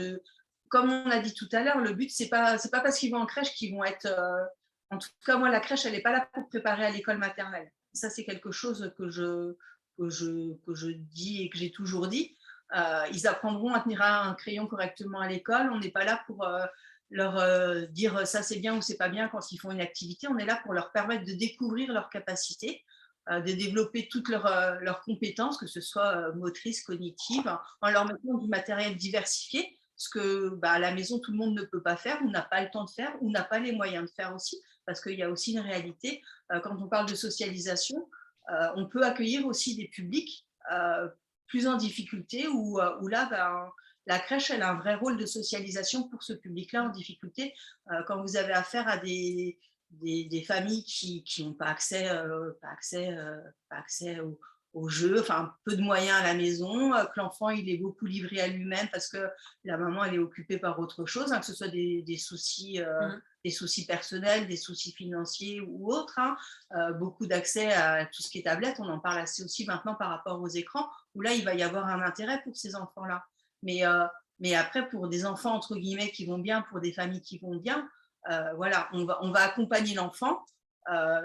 comme on a dit tout à l'heure, le but, c'est pas parce qu'ils vont en crèche qu'ils vont être… en tout cas, moi, la crèche, elle n'est pas là pour préparer à l'école maternelle. Ça, c'est quelque chose que je dis et que j'ai toujours dit. Ils apprendront à tenir un crayon correctement à l'école. On n'est pas là pour leur dire ça c'est bien ou c'est pas bien quand ils font une activité. On est là pour leur permettre de découvrir leurs capacités, de développer toutes leurs compétences, que ce soit motrices, cognitives, en leur mettant du matériel diversifié, ce que à la maison, tout le monde ne peut pas faire, ou n'a pas le temps de faire, ou n'a pas les moyens de faire aussi, parce qu'il y a aussi une réalité. Quand on parle de socialisation, on peut accueillir aussi des publics plus en difficulté, où là, la crèche, elle a un vrai rôle de socialisation pour ce public-là en difficulté. Quand vous avez affaire à des familles qui n'ont pas accès aux jeux, enfin peu de moyens à la maison, que l'enfant il est beaucoup livré à lui-même parce que la maman elle est occupée par autre chose, que ce soit des soucis personnels, des soucis financiers ou autres, beaucoup d'accès à tout ce qui est tablette, on en parle assez aussi maintenant par rapport aux écrans, où là il va y avoir un intérêt pour ces enfants-là. Mais après, pour des enfants entre guillemets qui vont bien, pour des familles qui vont bien, voilà, on va accompagner l'enfant.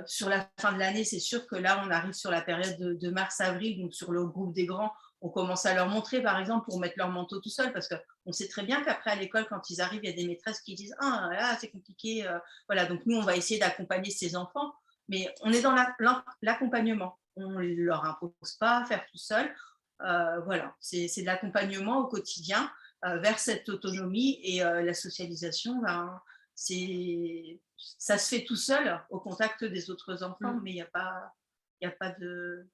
Sur la fin de l'année, c'est sûr que là, on arrive sur la période de mars-avril, donc sur le groupe des grands, on commence à leur montrer, par exemple, pour mettre leur manteau tout seul, parce qu'on sait très bien qu'après, à l'école, quand ils arrivent, il y a des maîtresses qui disent « Ah, là, c'est compliqué. » Voilà, donc nous, on va essayer d'accompagner ces enfants, mais on est dans l'accompagnement. On ne leur impose pas à faire tout seul. Voilà, c'est de l'accompagnement au quotidien vers cette autonomie, et la socialisation, ça se fait tout seul au contact des autres enfants, mais il n'y a pas de...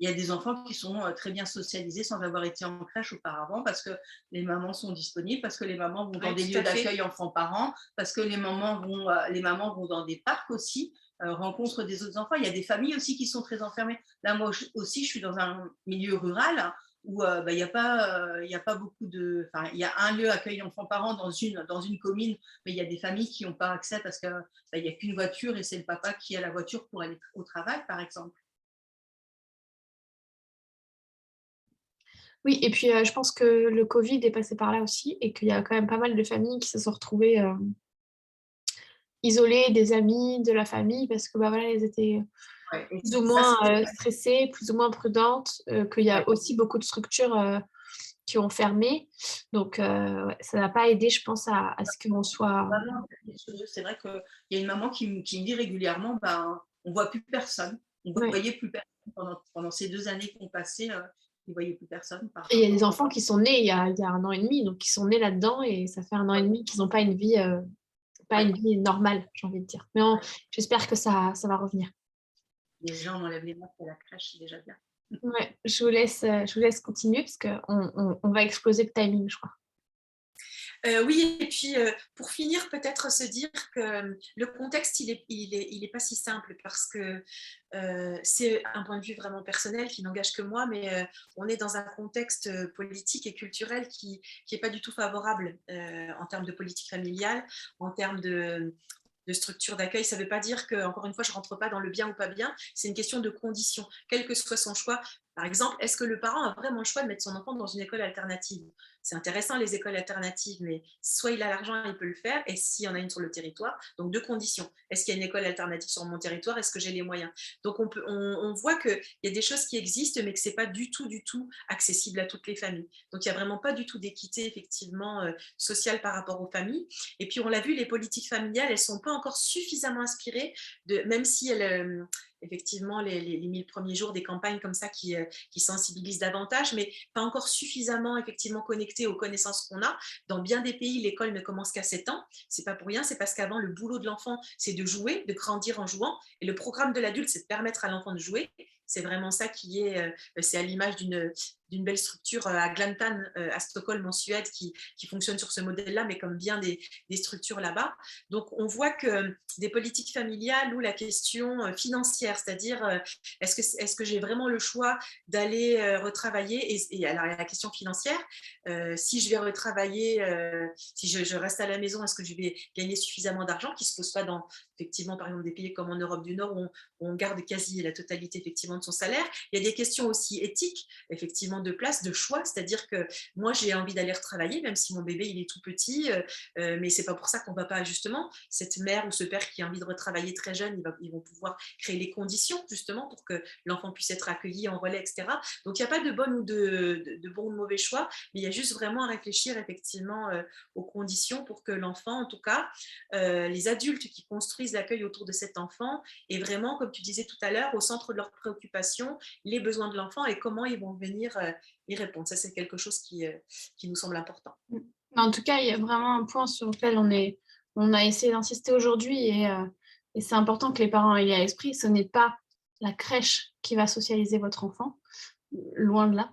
Il y a des enfants qui sont très bien socialisés sans avoir été en crèche auparavant, parce que les mamans sont disponibles, parce que les mamans vont dans des lieux d'accueil enfants-parents, parce que les mamans vont dans des parcs aussi, rencontrent des autres enfants. Il y a des familles aussi qui sont très enfermées. Là, moi aussi, je suis dans un milieu rural où il n'y a pas beaucoup de... Enfin, il y a un lieu accueil enfants-parents dans une commune, mais il y a des familles qui n'ont pas accès parce qu'il n'y a qu'une voiture et c'est le papa qui a la voiture pour aller au travail, par exemple. Oui, et puis je pense que le Covid est passé par là aussi et qu'il y a quand même pas mal de familles qui se sont retrouvées isolées des amis, de la famille, parce que voilà, elles étaient plus ou moins stressées, plus ou moins prudentes, qu'il y a aussi beaucoup de structures qui ont fermé. Donc, ça n'a pas aidé, je pense, à ce qu'on soit... C'est vrai qu'il y a une maman qui me dit régulièrement, on ne voit plus personne. On ne voyait plus personne pendant ces 2 années qu'on passait. Ils ne voyaient plus personne. Et il y a des enfants qui sont nés il y a 1 an et demi, donc qui sont nés là-dedans, et ça fait 1 an et demi qu'ils n'ont pas une vie, une vie normale, j'ai envie de dire. Mais j'espère que ça va revenir. Déjà, on enlève les masques à la crèche, c'est déjà bien. Ouais, je vous laisse continuer parce qu'on va exploser le timing, je crois. Oui, et puis pour finir, peut-être se dire que le contexte, il est pas si simple, parce que c'est un point de vue vraiment personnel qui n'engage que moi, mais on est dans un contexte politique et culturel qui est pas du tout favorable en termes de politique familiale, en termes de structure d'accueil. Ça ne veut pas dire que, encore une fois, je ne rentre pas dans le bien ou pas bien, c'est une question de conditions, quel que soit son choix. Par exemple, est-ce que le parent a vraiment le choix de mettre son enfant dans une école alternative? C'est intéressant, les écoles alternatives, mais soit il a l'argent, il peut le faire, et s'il y en a une sur le territoire, donc 2 conditions. Est-ce qu'il y a une école alternative sur mon territoire? Est-ce que j'ai les moyens? Donc on voit qu'il y a des choses qui existent, mais que ce n'est pas du tout accessible à toutes les familles. Donc il n'y a vraiment pas du tout d'équité, effectivement, sociale par rapport aux familles. Et puis on l'a vu, les politiques familiales, elles ne sont pas encore suffisamment inspirées, même si elles... effectivement, les 1000 premiers jours des campagnes comme ça qui sensibilisent davantage, mais pas encore suffisamment effectivement connectées aux connaissances qu'on a. Dans bien des pays, l'école ne commence qu'à 7 ans. C'est pas pour rien, c'est parce qu'avant, le boulot de l'enfant, c'est de jouer, de grandir en jouant. Et le programme de l'adulte, c'est de permettre à l'enfant de jouer. C'est vraiment ça qui est, c'est à l'image d'une belle structure à Glantan, à Stockholm, en Suède, qui fonctionne sur ce modèle-là, mais comme bien des structures là-bas. Donc, on voit que des politiques familiales ou la question financière, c'est-à-dire est-ce que j'ai vraiment le choix d'aller retravailler, et alors la question financière, si je vais retravailler, si je reste à la maison, est-ce que je vais gagner suffisamment d'argent, qui ne se pose pas dans, effectivement, par exemple, des pays comme en Europe du Nord, où on garde quasi la totalité, effectivement, de son salaire. Il y a des questions aussi éthiques, effectivement, effectivement de place, de choix, c'est-à-dire que moi j'ai envie d'aller retravailler, même si mon bébé il est tout petit, mais c'est pas pour ça qu'on va pas justement, cette mère ou ce père qui a envie de retravailler très jeune, ils vont pouvoir créer les conditions justement pour que l'enfant puisse être accueilli en relais, etc. Donc il n'y a pas de bon ou de bon ou de mauvais choix, mais il y a juste vraiment à réfléchir effectivement aux conditions pour que l'enfant, en tout cas, les adultes qui construisent l'accueil autour de cet enfant aient vraiment, comme tu disais tout à l'heure, au centre de leurs préoccupations, les besoins de l'enfant et comment ils vont venir y répondre. Ça, c'est quelque chose qui nous semble important. En tout cas, il y a vraiment un point sur lequel on a essayé d'insister aujourd'hui et c'est important que les parents aient à l'esprit. Ce n'est pas la crèche qui va socialiser votre enfant, loin de là.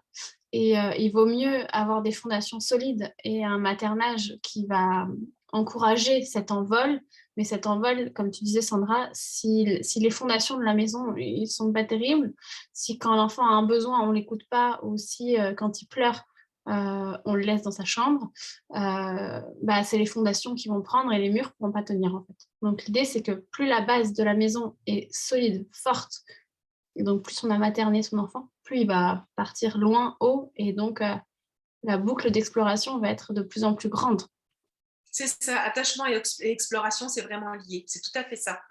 Et il vaut mieux avoir des fondations solides et un maternage qui va encourager cet envol. Mais cet envol, comme tu disais Sandra, si les fondations de la maison ne sont pas terribles, si quand l'enfant a un besoin, on ne l'écoute pas, ou si quand il pleure, on le laisse dans sa chambre, c'est les fondations qui vont prendre et les murs ne pourront pas tenir en fait. Donc l'idée, c'est que plus la base de la maison est solide, forte, et donc plus on a materné son enfant, plus il va partir loin, haut, et donc la boucle d'exploration va être de plus en plus grande. C'est ça, attachement et exploration, c'est vraiment lié. C'est tout à fait ça.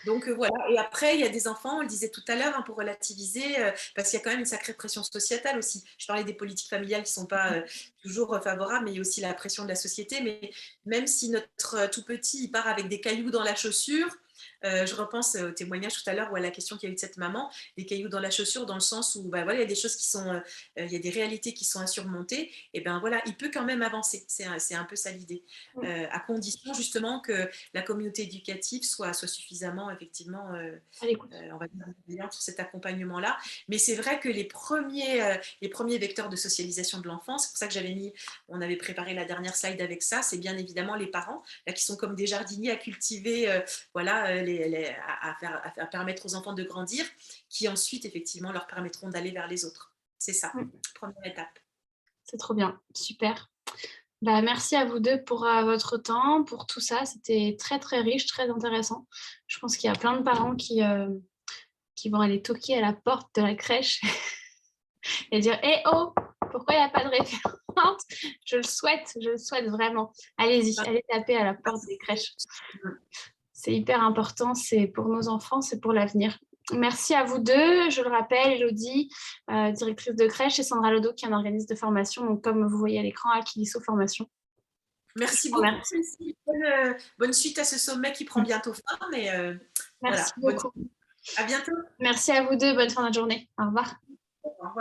Donc voilà, et après il y a des enfants, on le disait tout à l'heure, pour relativiser, parce qu'il y a quand même une sacrée pression sociétale aussi. Je parlais des politiques familiales qui ne sont pas toujours favorables, mais il y a aussi la pression de la société. Mais même si notre tout petit il part avec des cailloux dans la chaussure, je repense au témoignage tout à l'heure ou à la question qu'il y a eu de cette maman, des cailloux dans la chaussure, dans le sens où il y a des choses qui sont, il y a des réalités qui sont à surmonter, et bien voilà, il peut quand même avancer, c'est un peu ça l'idée, à condition justement que la communauté éducative soit suffisamment effectivement on va dire bienveillante sur cet accompagnement-là. Mais c'est vrai que les premiers vecteurs de socialisation de l'enfant, c'est pour ça que on avait préparé la dernière slide avec ça, c'est bien évidemment les parents, là, qui sont comme des jardiniers à cultiver, à permettre aux enfants de grandir, qui ensuite effectivement leur permettront d'aller vers les autres. C'est ça, première étape. C'est trop bien, super. Merci à vous deux pour votre temps, pour tout ça. C'était très très riche, très intéressant. Je pense qu'il y a plein de parents qui vont aller toquer à la porte de la crèche et dire « Eh oh, pourquoi il n'y a pas de référente ?» Je le souhaite vraiment. Allez-y, allez taper à la porte des crèches. C'est hyper important, c'est pour nos enfants, c'est pour l'avenir. Merci à vous deux. Je le rappelle, Elodie, directrice de crèche, et Sandra Lodo, qui est un organisme de formation, donc comme vous voyez à l'écran, Aquiliso Formation. Merci beaucoup. Bonne suite à ce sommet qui prend bientôt fin. Merci beaucoup. À bientôt. Merci à vous deux. Bonne fin de journée. Au revoir.